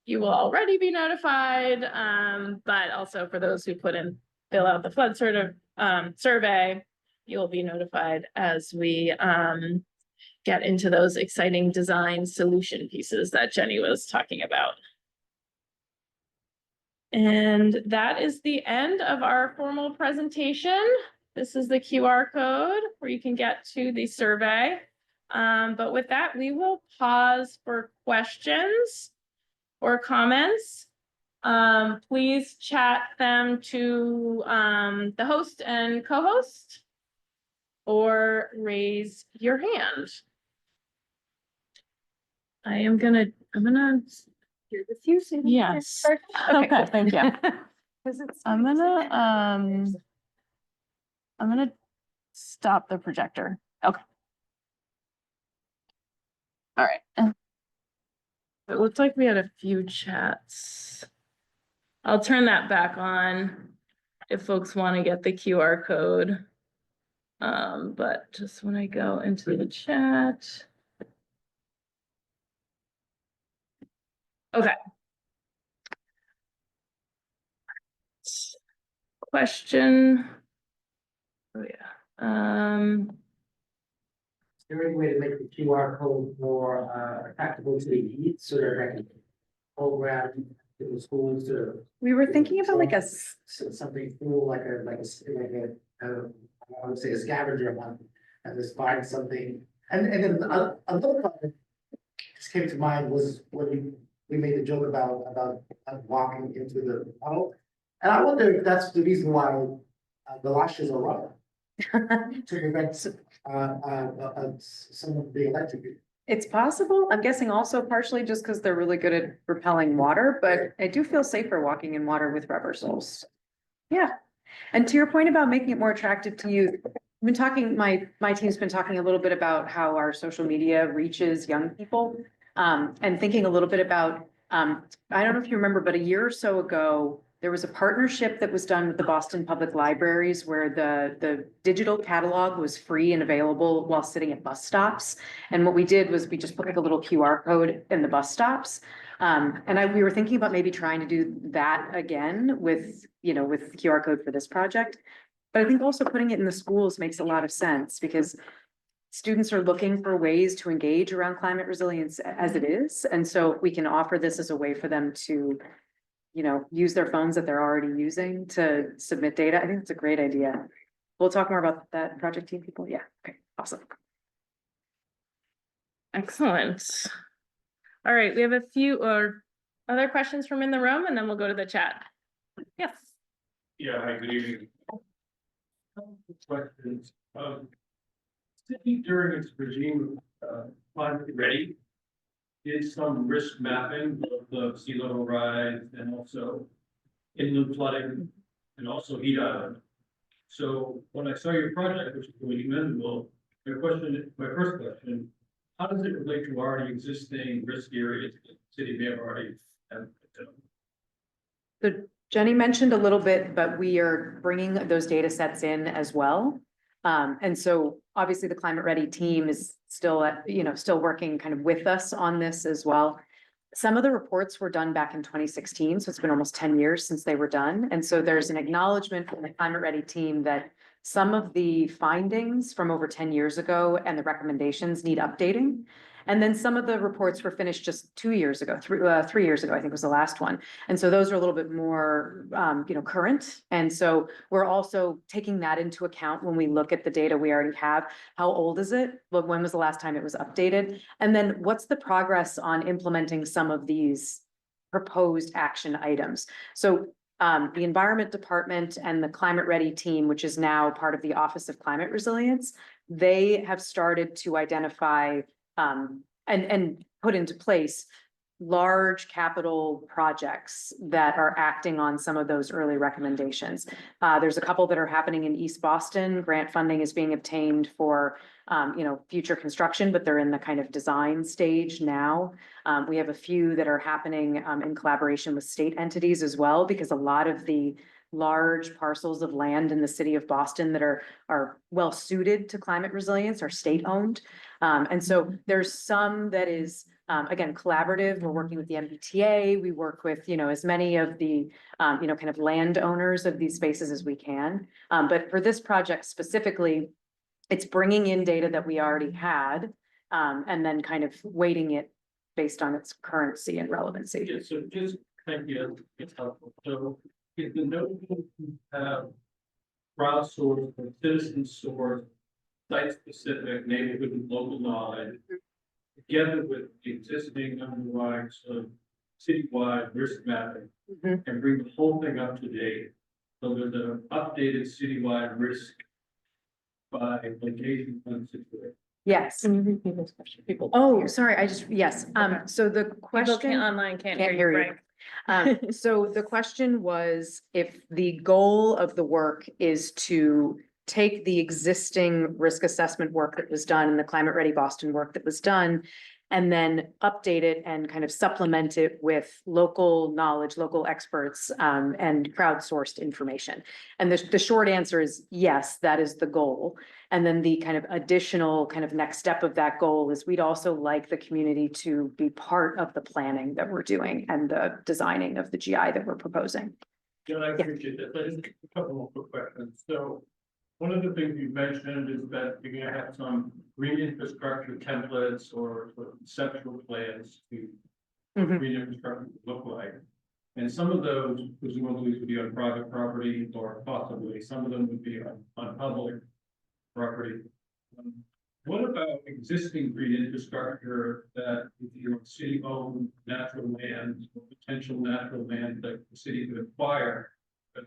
you will already be notified. But also for those who fill out the flood survey, you'll be notified as we get into those exciting design solution pieces that Jenny was talking about. And that is the end of our formal presentation. This is the QR code where you can get to the survey. But with that, we will pause for questions or comments. Please chat them to the host and co-host or raise your hand. I'm gonna Here with you, Susan. Yes. Okay, Okay, thank you. 'Cause it's- I'm gonna stop the projector. Okay. All right. It looked like we had a few chats. I'll turn that back on if folks want to get the QR code. But just when I go into the chat. Okay. Question. Oh, yeah. Is there any way to make the QR code more attractable to the youth so that they can program in the schools to? We were thinking about like a, Something cool, like I would say a scavenger hunt, and just find something, and then another part that just came to mind was when we made the joke about walking into the puddle. And I wonder if that's the reason why the lashes are rubber. To prevent some of being electrocuted. it's possible. I'm guessing also partially just because they're really good at repelling water, but I do feel safer walking in water with rubber soles. Yeah. And to your point about making it more attractive to youth, I've been talking, my team's been talking a little bit about how our social media reaches young people. And thinking a little bit about, I don't know if you remember, but a year or so ago, there was a partnership that was done with the Boston Public Libraries where the digital catalog was free and available while sitting at bus stops. And what we did was we just put like a little QR code in the bus stops. And we were thinking about maybe trying to do that again with the QR code for this project. But I think also putting it in the schools makes a lot of sense because students are looking for ways to engage around climate resilience as it is. And so we can offer this as a way for them to, use their phones that they're already using to submit data. I think it's a great idea. We'll talk more about that project team people. Yeah. Okay. Awesome. Excellent. All right, we have a few other questions from in the room and then we'll go to the chat. Yes. Yeah, hi, good evening. Questions. City during its regime, climate ready, did some risk mapping of the sea level rise and also inland flooding and also heat island. So when I saw your project, which is really commendable, my first question, how does it relate to already existing risk areas that the city may have already? So Jenny mentioned a little bit, but we are bringing those data sets in as well. And so obviously the Climate Ready team is still still working kind of with us on this as well. Some of the reports were done back in 2016, so it's been almost 10 years since they were done. And so there's an acknowledgement from the Climate Ready team that some of the findings from over 10 years ago and the recommendations need updating. And then some of the reports were finished just 2 years ago, 3 years ago, I think was the last one. And so those are a little bit more, current. And so we're also taking that into account when we look at the data we already have. How old is it? But when was the last time it was updated? And then what's the progress on implementing some of these proposed action items? So the Environment Department and the Climate Ready team, which is now part of the Office of Climate Resilience, they have started to identify and put into place large capital projects that are acting on some of those early recommendations. There's a couple that are happening in East Boston. Grant funding is being obtained for, future construction, but they're in the kind of design stage now. We have a few that are happening in collaboration with state entities as well, because a lot of the large parcels of land in the city of Boston that are well suited to climate resilience are state owned. And so there's some that is, again, collaborative. We're working with the MBTA. We work with, as many of the, kind of landowners of these spaces as we can. But for this project specifically, it's bringing in data that we already had, and then kind of weighting it based on its currency and relevancy. Yeah, so just, thank you, it's helpful. So if the notion have crowdsourced or citizen sourced, site-specific, neighborhood and local knowledge, together with the existing underlying sort of citywide risk mapping, and bring the whole thing up to date. So there's an updated citywide risk by location and situation. Yes. Can you repeat this question? People. Oh, sorry, yes. Okay. So the People question. online can't Can't hear hear you, you. Frank. So the question was if the goal of the work is to take the existing risk assessment work that was done and the Climate Ready Boston work that was done, and then update it and kind of supplement it with local knowledge, local experts, and crowdsourced information. And the short answer is yes, that is the goal. And then the kind of additional kind of next step of that goal is we'd also like the community to be part of the planning that we're doing and the designing of the GI that we're proposing. John, I appreciate that. But just a couple more quick questions. So one of the things you mentioned is that you're gonna have some green infrastructure templates or conceptual plans to what Mhm. green infrastructure would look like. And some of those presumably would be on private property or possibly some of them would be on public property. What about existing green infrastructure that is either city-owned natural land or potential natural land that the city could acquire? But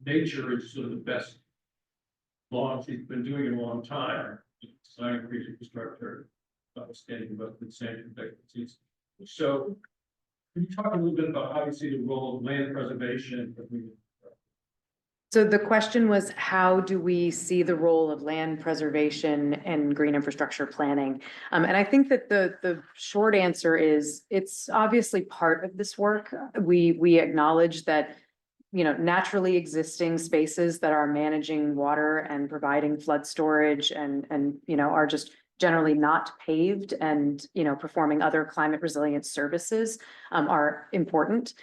nature is sort of the best law. She's been doing it a long time. Design green infrastructure, notwithstanding about the same expectations. So can you talk a little bit about how you see the role of land preservation? So the question was, how do we see the role of land preservation and green infrastructure planning? And I think that the short answer is it's obviously part of this work. We acknowledge that, naturally existing spaces that are managing water and providing flood storage and are just generally not paved and, performing other climate resilience services are important.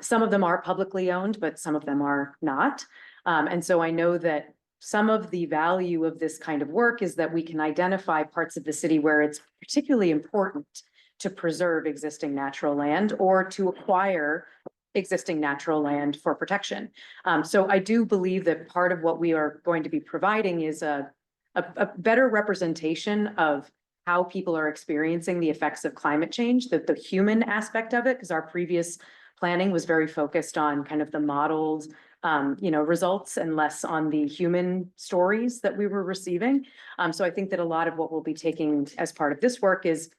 Some of them are publicly owned, but some of them are not. And so I know that some of the value of this kind of work is that we can identify parts of the city where it's particularly important to preserve existing natural land or to acquire existing natural land for protection. So I do believe that part of what we are going to be providing is a better representation of how people are experiencing the effects of climate change, the human aspect of it, because our previous planning was very focused on kind of the modeled results and less on the human stories that we were receiving. So I think that a lot of what we'll be taking as part of this work is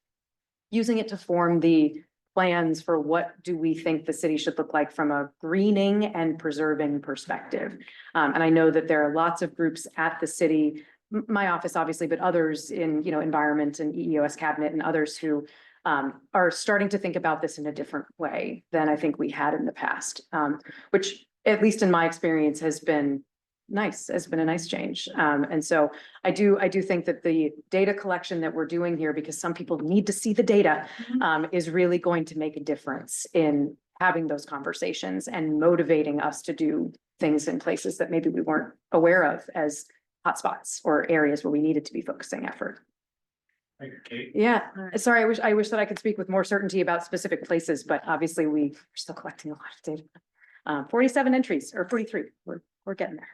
using it to form the plans for what do we think the city should look like from a greening and preserving perspective. And I know that there are lots of groups at the city my office, obviously, but others in, environment and EEOS cabinet and others who are starting to think about this in a different way than I think we had in the past, which, at least in my experience, has been a nice change. And so I do think that the data collection that we're doing here, because some people need to see the data, is really going to make a difference in having those conversations and motivating us to do things in places that maybe we weren't aware of as hotspots or areas where we needed to be focusing effort. Thank you, Kate. Yeah, Alright. sorry, I wish that I could speak with more certainty about specific places, but obviously we're still collecting a lot of data. 47 entries or 43, we're getting there.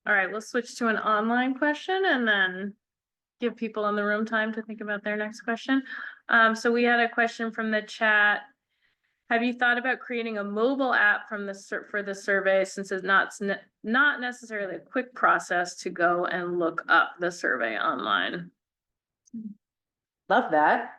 All right, let's switch to an online question and then give people in the room time to think about their next question. So we had a question from the chat. Have you thought about creating a mobile app for the survey, since it's not necessarily a quick process to go and look up the survey online? Love that.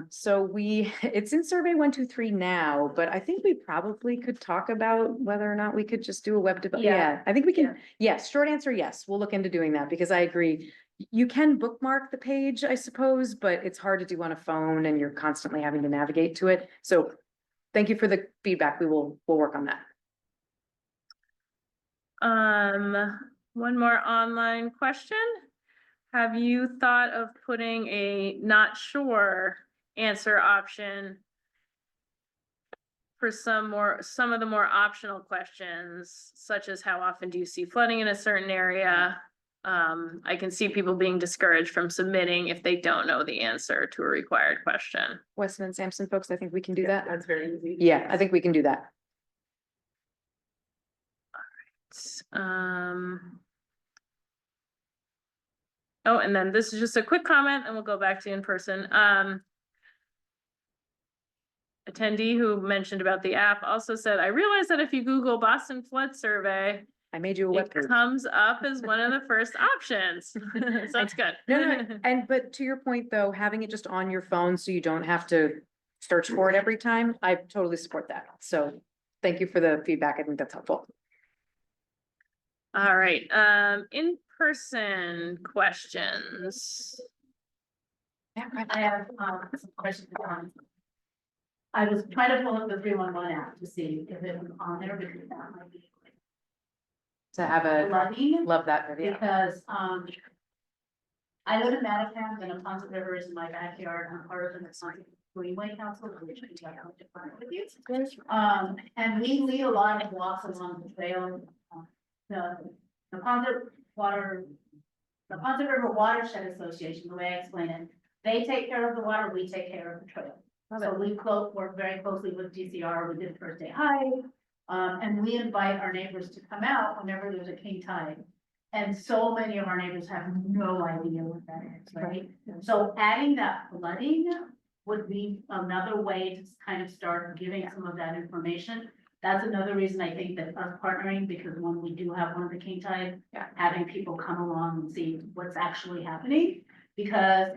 So it's in survey 123 now, but I think we probably could talk about whether or not we could just do a web develop. Yeah. Yeah, I think we can. Yes, short answer, yes. We'll look into doing that because I agree. You can bookmark the page, I suppose, but it's hard to do on a phone and you're constantly having to navigate to it. So thank you for the feedback. We'll work on that. One more online question. Have you thought of putting a not sure answer option for some of the more optional questions, such as how often do you see flooding in a certain area? I can see people being discouraged from submitting if they don't know the answer to a required question. Weston and Sampson folks, I think we can do that. That's very easy. Yeah, I think we can do that. Oh, and then this is just a quick comment and we'll go back to in person. Attendee who mentioned about the app also said, I realized that if you Google Boston flood survey, I made you a it webpage. comes up as one of the first options. So that's good. No, but to your point, though, having it just on your phone so you don't have to search for it every time, I totally support that. So thank you for the feedback. I think that's helpful. All right, in-person questions. I have some questions. I was trying to pull up the 311 app to see if it was on there, because that might be To have a, flooding, love that video. because I live in Mattapan, and the Ponset River is in my backyard. I'm part of the Ponset Greenway Council, which I can talk about with you. And we lead a lot of walks along the trail. The Ponset River Watershed Association, the way I explain it, they take care of the water, we take care of the trail. So we work very closely with DCR. We did First Day High. And we invite our neighbors to come out whenever there's a king tide. And so many of our neighbors have no idea what that is, right? So adding that flooding would be another way to kind of start giving some of that information. That's another reason I think that us partnering, because when we do have one of the king tide, having people come along and see what's actually happening. Because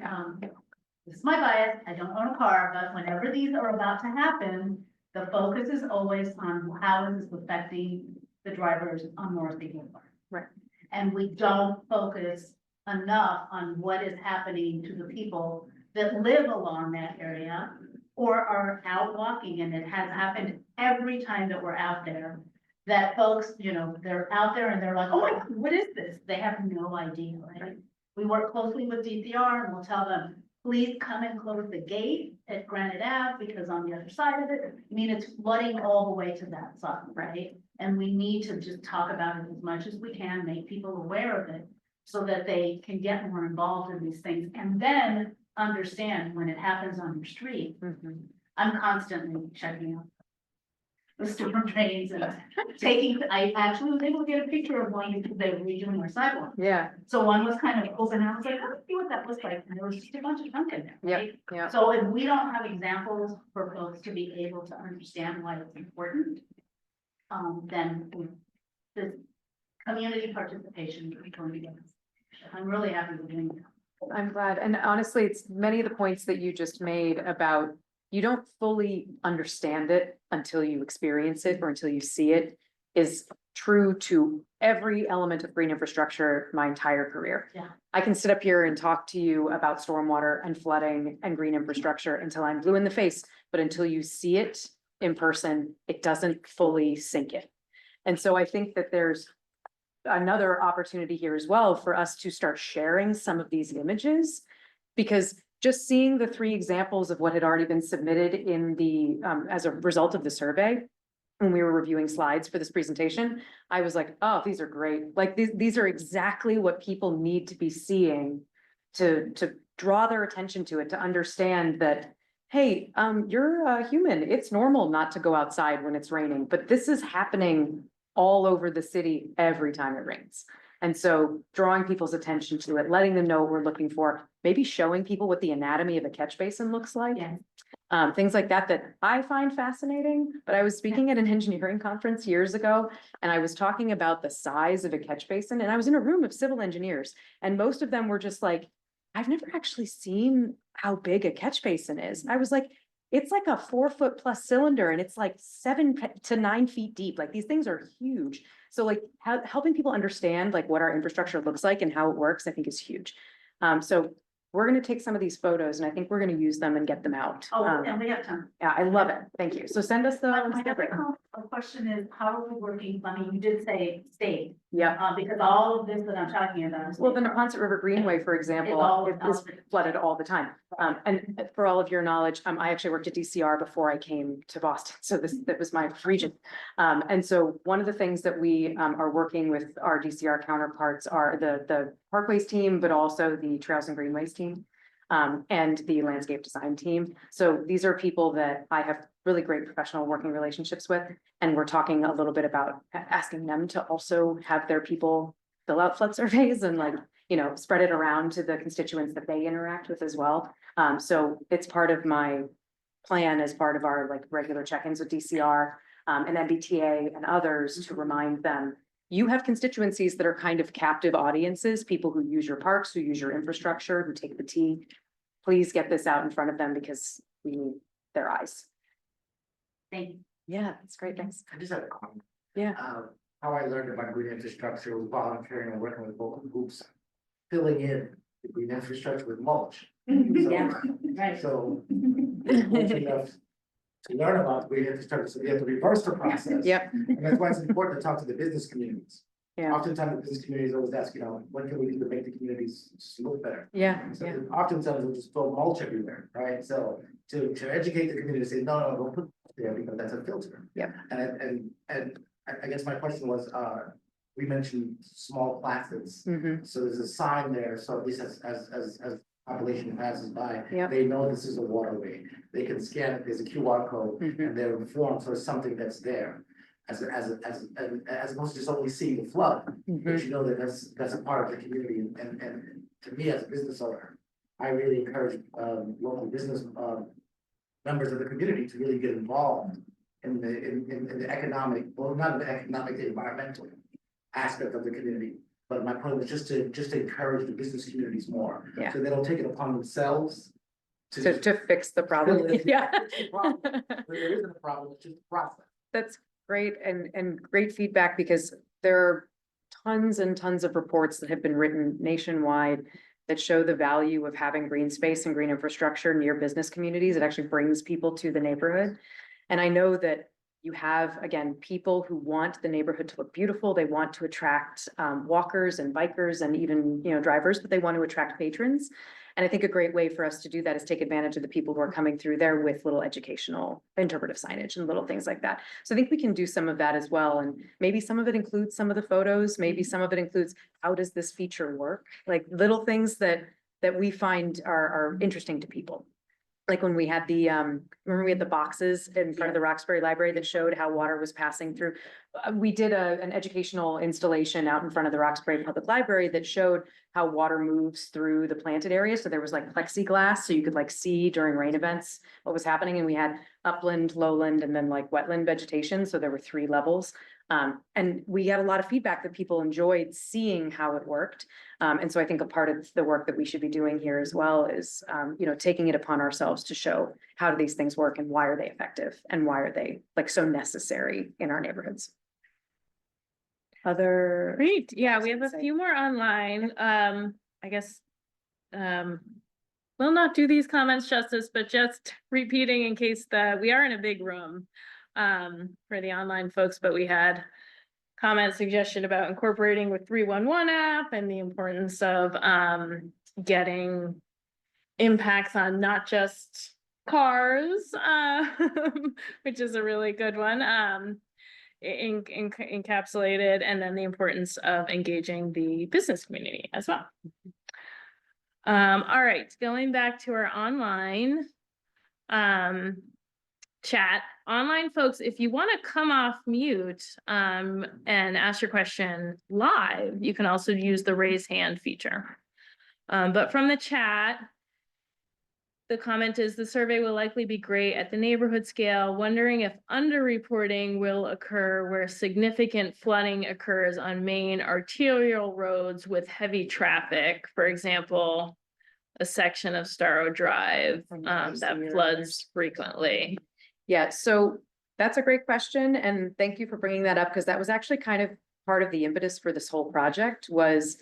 this is my bias, I don't own a car, but whenever these are about to happen, the focus is always on how is this affecting the drivers on North Boulevard. Right. And we don't focus enough on what is happening to the people that live along that area or are out walking, and it has happened every time that we're out there. That folks, they're out there and they're like, oh my God, what is this? They have no idea, right? We work closely with DCR and we'll tell them, please come and close the gate at Granite Ave, because on the other side of it, it's flooding all the way to that side, right? And we need to just talk about it as much as we can, make people aware of it, so that they can get more involved in these things, and then understand when it happens on your street. I'm constantly checking out the storm drains and I actually was able to get a picture of one because they were redoing our sidewalk. Yeah. So one was kind of open, I was like, let's see what that looks like, and there was just a bunch of junk in there, right? Yeah. So if we don't have examples for folks to be able to understand why it's important, then the community participation is going to get us. I'm really happy with doing that. I'm glad. And honestly, it's many of the points that you just made about you don't fully understand it until you experience it or until you see it is true to every element of green infrastructure my entire career. Yeah. I can sit up here and talk to you about stormwater and flooding and green infrastructure until I'm blue in the face, but until you see it in person, it doesn't fully sink in. And so I think that there's another opportunity here as well for us to start sharing some of these images. Because just seeing the 3 examples of what had already been submitted in the, as a result of the survey, when we were reviewing slides for this presentation, I was like, oh, these are great. Like, these are exactly what people need to be seeing to draw their attention to it, to understand that, hey, you're a human. It's normal not to go outside when it's raining, but this is happening all over the city every time it rains. And so drawing people's attention to it, letting them know what we're looking for, maybe showing people what the anatomy of a catch basin looks like. Yeah. Things like that I find fascinating, but I was speaking at an engineering conference years ago, and I was talking about the size of a catch basin, and I was in a room of civil engineers, and most of them were just like, I've never actually seen how big a catch basin is. I was like, it's like a 4-foot plus cylinder, and it's like 7 to 9 feet deep. Like, these things are huge. So like helping people understand like what our infrastructure looks like and how it works, I think is huge. So we're going to take some of these photos, and I think we're going to use them and get them out. Oh, and we have time. Yeah, I love it. Thank you. So send us the. My other question is, how are we working? I mean, you did say state, Yeah. because all of this that I'm talking about. is Well, the state. Neponset River Greenway, for example, is flooded all the time. And for all of your knowledge, I actually worked at DCR before I came to Boston. So that was my region. And so one of the things that we are working with our DCR counterparts are the Parkways team, but also the Trails and Greenways team, and the landscape design team. So these are people that I have really great professional working relationships with. And we're talking a little bit about asking them to also have their people fill out flood surveys and like, spread it around to the constituents that they interact with as well. So it's part of my plan as part of our like regular check-ins with DCR and MBTA and others to remind them, you have constituencies that are kind of captive audiences, people who use your parks, who use your infrastructure, who take the T. Please get this out in front of them because we need their eyes. Thank you. Yeah, that's great. Thanks. I just had a comment. Yeah. How I learned about green infrastructure was volunteering and working with local groups, filling in the green infrastructure with mulch. Yeah, right. So, fortunate enough to learn about green infrastructure, so we have to reverse the process. Yep. And that's why it's important to talk to the business communities. Yeah. Oftentimes, the business communities always ask, what can we do to make the communities just look better? Yeah. So Yeah. oftentimes we'll just throw mulch everywhere, right? So to educate the community, say, no, don't put mulch there because that's a filter. Yep. And I guess my question was, we mentioned small plastics. Mm-hmm. So there's a sign there, so at least as population passes by, Yep. they know this is a waterway. They can scan it, there's a QR code, Mhm. and they're informed, so it's something that's there. As opposed to just only seeing the flood, but you know that that's a part of the community, and to me as a business owner, I really encourage local business members of the community to really get involved in the economic, well, not the economic, the environmental aspect of the community. But my point was just to encourage the business communities more, Yeah. so they don't take it upon themselves To fix the problem. Yeah. There isn't a problem, it's just a process. That's great and great feedback because there are tons and tons of reports that have been written nationwide that show the value of having green space and green infrastructure near business communities. It actually brings people to the neighborhood. And I know that you have, again, people who want the neighborhood to look beautiful. They want to attract walkers and bikers and even, drivers, but they want to attract patrons. And I think a great way for us to do that is take advantage of the people who are coming through there with little educational interpretive signage and little things like that. So I think we can do some of that as well. And maybe some of it includes some of the photos, maybe some of it includes, how does this feature work? Like little things that we find are interesting to people. Like when we had remember we had the boxes in front of the Roxbury Library that showed how water was passing through. We did an educational installation out in front of the Roxbury Public Library that showed how water moves through the planted area. So there was like plexiglass, so you could like see during rain events what was happening. And we had upland, lowland, and then like wetland vegetation. So there were 3 levels. And we got a lot of feedback that people enjoyed seeing how it worked. And so I think a part of the work that we should be doing here as well is, taking it upon ourselves to show how do these things work and why are they effective and why are they like so necessary in our neighborhoods. other? Great, yeah, we have a Say. few more online, I guess. We'll not do these comments justice, but just repeating in case that we are in a big room. For the online folks, but we had comment suggestion about incorporating with 311 app and the importance of, getting impacts on not just cars, which is a really good one. Encapsulated, and then the importance of engaging the business community as well. All right, going back to our online chat, online folks, if you want to come off mute and ask your question live, you can also use the raise hand feature. But from the chat, the comment is the survey will likely be great at the neighborhood scale, wondering if underreporting will occur where significant flooding occurs on main arterial roads with heavy traffic. For example, a section of Starrow Drive that floods frequently. Yeah, so that's a great question, and thank you for bringing that up, because that was actually kind of part of the impetus for this whole project was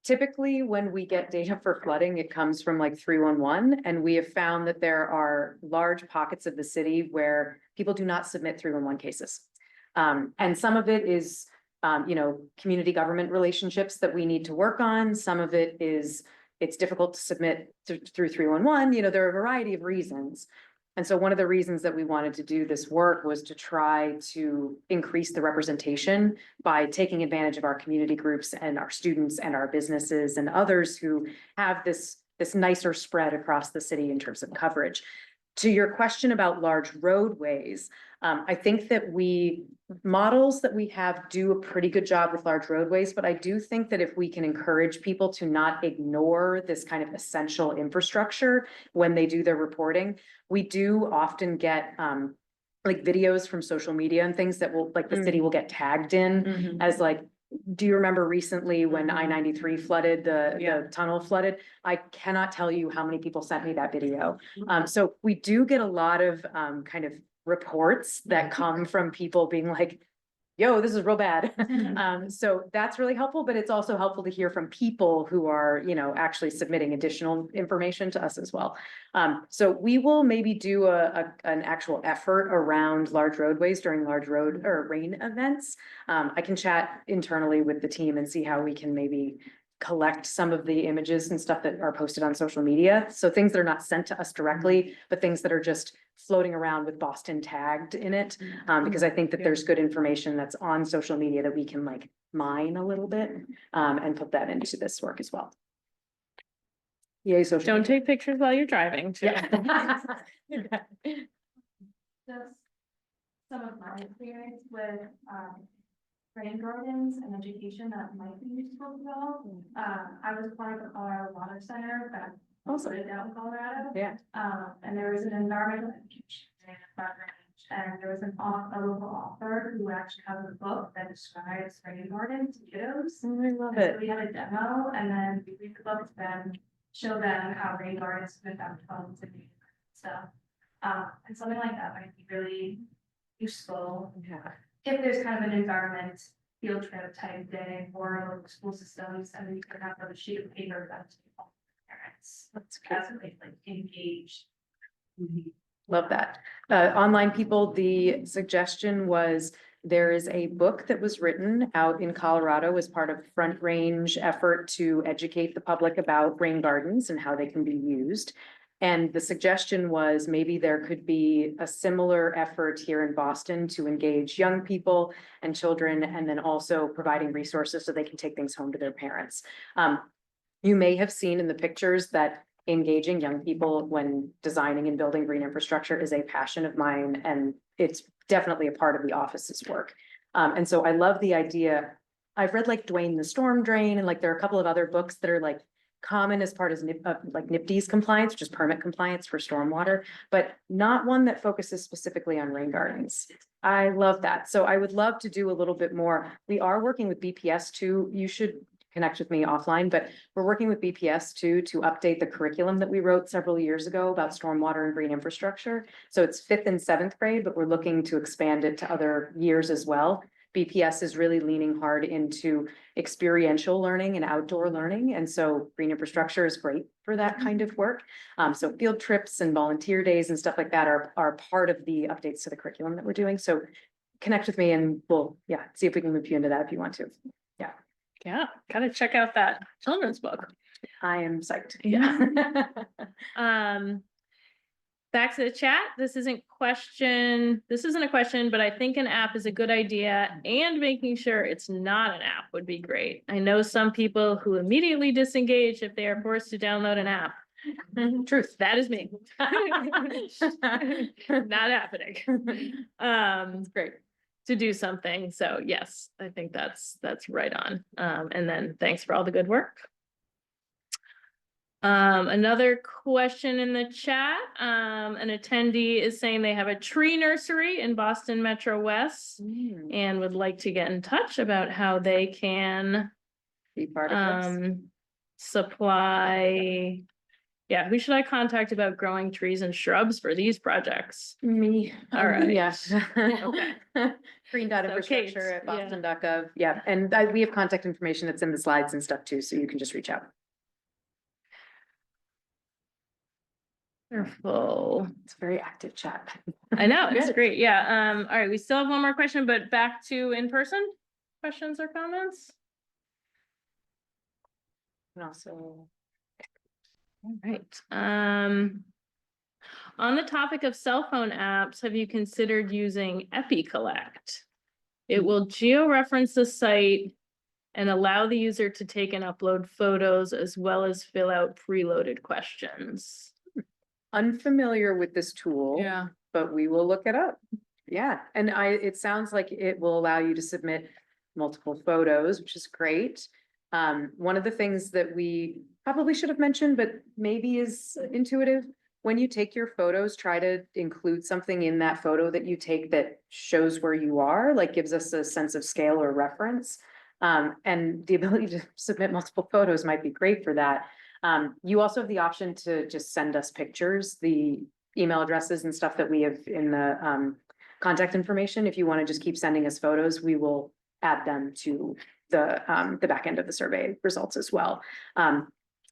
typically when we get data for flooding, it comes from like 311, and we have found that there are large pockets of the city where people do not submit 311 cases. And some of it is, community government relationships that we need to work on. Some of it is, it's difficult to submit through 311, there are a variety of reasons. And so one of the reasons that we wanted to do this work was to try to increase the representation by taking advantage of our community groups and our students and our businesses and others who have this nicer spread across the city in terms of coverage. To your question about large roadways, I think that models that we have do a pretty good job with large roadways, but I do think that if we can encourage people to not ignore this kind of essential infrastructure when they do their reporting, we do often get like videos from social media and things that will, like the city will get tagged in as like, do you remember recently when I-93 flooded, the tunnel flooded? I cannot tell you how many people sent me that video. So we do get a lot of kind of reports that come from people being like, yo, this is real bad. So that's really helpful, but it's also helpful to hear from people who are, actually submitting additional information to us as well. So we will maybe do an actual effort around large roadways during large road or rain events. I can chat internally with the team and see how we can maybe collect some of the images and stuff that are posted on social media. So things that are not sent to us directly, but things that are just floating around with Boston tagged in it. Because I think that there's good information that's on social media that we can like mine a little bit and put that into this work as well. Yay, social. Don't take pictures while you're driving too. Yeah. Just some of my experience with rain gardens and education that might be useful to all. I was part of the Colorado Water Center back down in Colorado. Yeah. And there was an environmental education day at that range, and there was a local author who actually has a book that describes rain gardens to kiddos. I love And it. so we had a demo, and then we read the book to them, show them how rain gardens with them phones and stuff. And something like that might be really useful Yeah. if there's kind of an environment field trip type day for local school systems, and then you can have a sheet of paper that's all parents. That's good. As they like engage. Love that. Online people, the suggestion was there is a book that was written out in Colorado as part of Front Range effort to educate the public about rain gardens and how they can be used. And the suggestion was maybe there could be a similar effort here in Boston to engage young people and children, and then also providing resources so they can take things home to their parents. You may have seen in the pictures that engaging young people when designing and building green infrastructure is a passion of mine, and it's definitely a part of the office's work. And so I love the idea. I've read like Dwayne the Storm Drain, and like there are a couple of other books that are like common as part of like NIPD's compliance, which is permit compliance for stormwater, but not one that focuses specifically on rain gardens. I love that. So I would love to do a little bit more. We are working with BPS too. You should connect with me offline, but we're working with BPS too to update the curriculum that we wrote several years ago about stormwater and green infrastructure. So it's 5th and 7th grade, but we're looking to expand it to other years as well, BPS is really leaning hard into experiential learning and outdoor learning. And so green infrastructure is great for that kind of work. So field trips and volunteer days and stuff like that are part of the updates to the curriculum that we're doing. So connect with me and we'll, see if we can loop you into that if you want to. Yeah, gotta check out that children's book. I am psyched. Yeah. Back to the chat. This isn't a question, but I think an app is a good idea and making sure it's not an app would be great. I know some people who immediately disengage if they are forced to download an app. Truth, that is me. Not happening. It's great. To do something. So yes, I think that's right on. And then thanks for all the good work. Another question in the chat, an attendee is saying they have a tree nursery in Boston Metro West and would like to get in touch about how they can Be part of this. supply. Yeah, who should I contact about growing trees and shrubs for these projects? Me. All right. Yeah. Okay. Green dot So infrastructure Kate, at boston.gov. Yeah, and we have contact information that's in the slides and stuff too, so you can just reach out. Wonderful. It's a very active chat. I know, it's Good. great. Yeah. All right, we still have one more question, but back to in-person questions or comments? And also. All right. On the topic of cell phone apps, have you considered using EpiCollect? It will geo-reference the site and allow the user to take and upload photos as well as fill out preloaded questions. Unfamiliar with this tool. Yeah. But we will look it up. Yeah, and it sounds like it will allow you to submit multiple photos, which is great. One of the things that we probably should have mentioned, but maybe is intuitive, when you take your photos, try to include something in that photo that you take that shows where you are, like gives us a sense of scale or reference. And the ability to submit multiple photos might be great for that. You also have the option to just send us pictures, the email addresses and stuff that we have in the contact information. If you want to just keep sending us photos, we will add them to the back end of the survey results as well.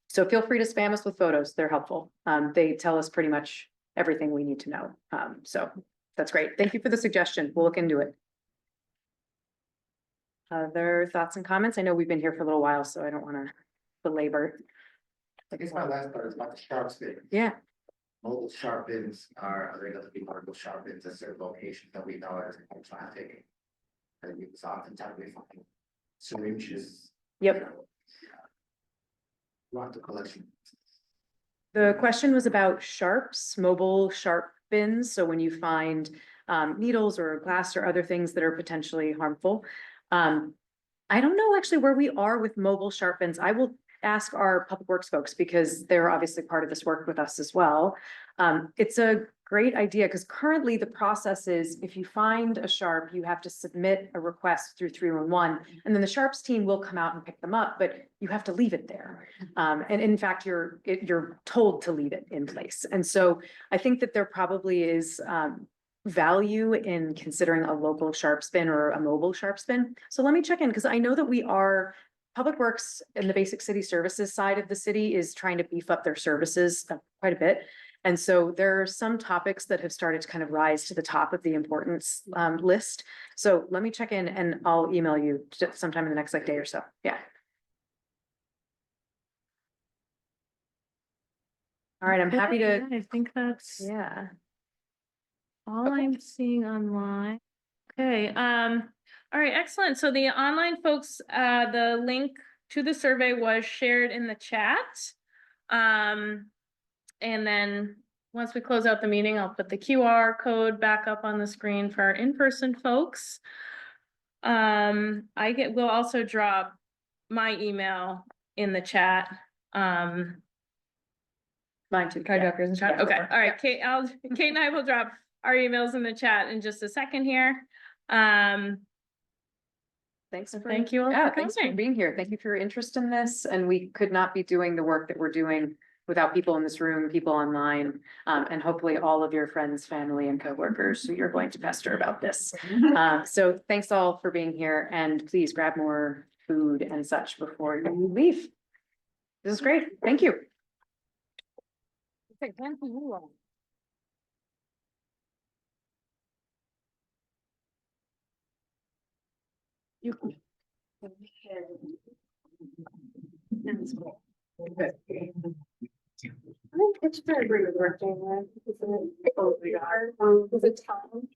So feel free to spam us with photos. They're helpful. They tell us pretty much everything we need to know. So that's great. Thank you for the suggestion. We'll look into it. Other thoughts and comments? I know we've been here for a little while, so I don't want to belabor. I guess my last part is about the sharp bin. Yeah. Mobile sharp bins are they going to be portable sharp bins at certain locations that we know as traffic. And it's oftentimes we find syringes. Yep. Rock the collection. The question was about sharps, mobile sharp bins. So when you find needles or glass or other things that are potentially harmful. I don't know actually where we are with mobile sharp bins. I will ask our public works folks because they're obviously part of this work with us as well. It's a great idea because currently the process is if you find a sharp, you have to submit a request through 311 and then the sharps team will come out and pick them up, but you have to leave it there. And in fact, you're told to leave it in place. And so I think that there probably is value in considering a local sharp bin or a mobile sharp bin. So let me check in because I know that we are Public Works and the basic city services side of the city is trying to beef up their services quite a bit. And so there are some topics that have started to kind of rise to the top of the importance list. So let me check in and I'll email you sometime in the next day or so. Yeah. All right, I'm happy to. I think that's Yeah. all I'm seeing online. Okay, all right, excellent. So the online folks, the link to the survey was shared in the chat. And then once we close out the meeting, I'll put the QR code back up on the screen for our in-person folks. We'll also drop my email in the chat. Mine too. Can I drop yours in chat? Yeah, go Okay, for it. all right, Kate and I will drop our emails in the chat in just a second here. Thanks. Thank you all Yeah, for thanks for coming. being here. Thank you for your interest in this. And we could not be doing the work that we're doing without people in this room, people online, and hopefully all of your friends, family, and coworkers who you're going to pester about this. So thanks all for being here, and please grab more food and such before you leave. This is great. Thank you. It's very great working with, isn't it? Oh, my God. Is it time?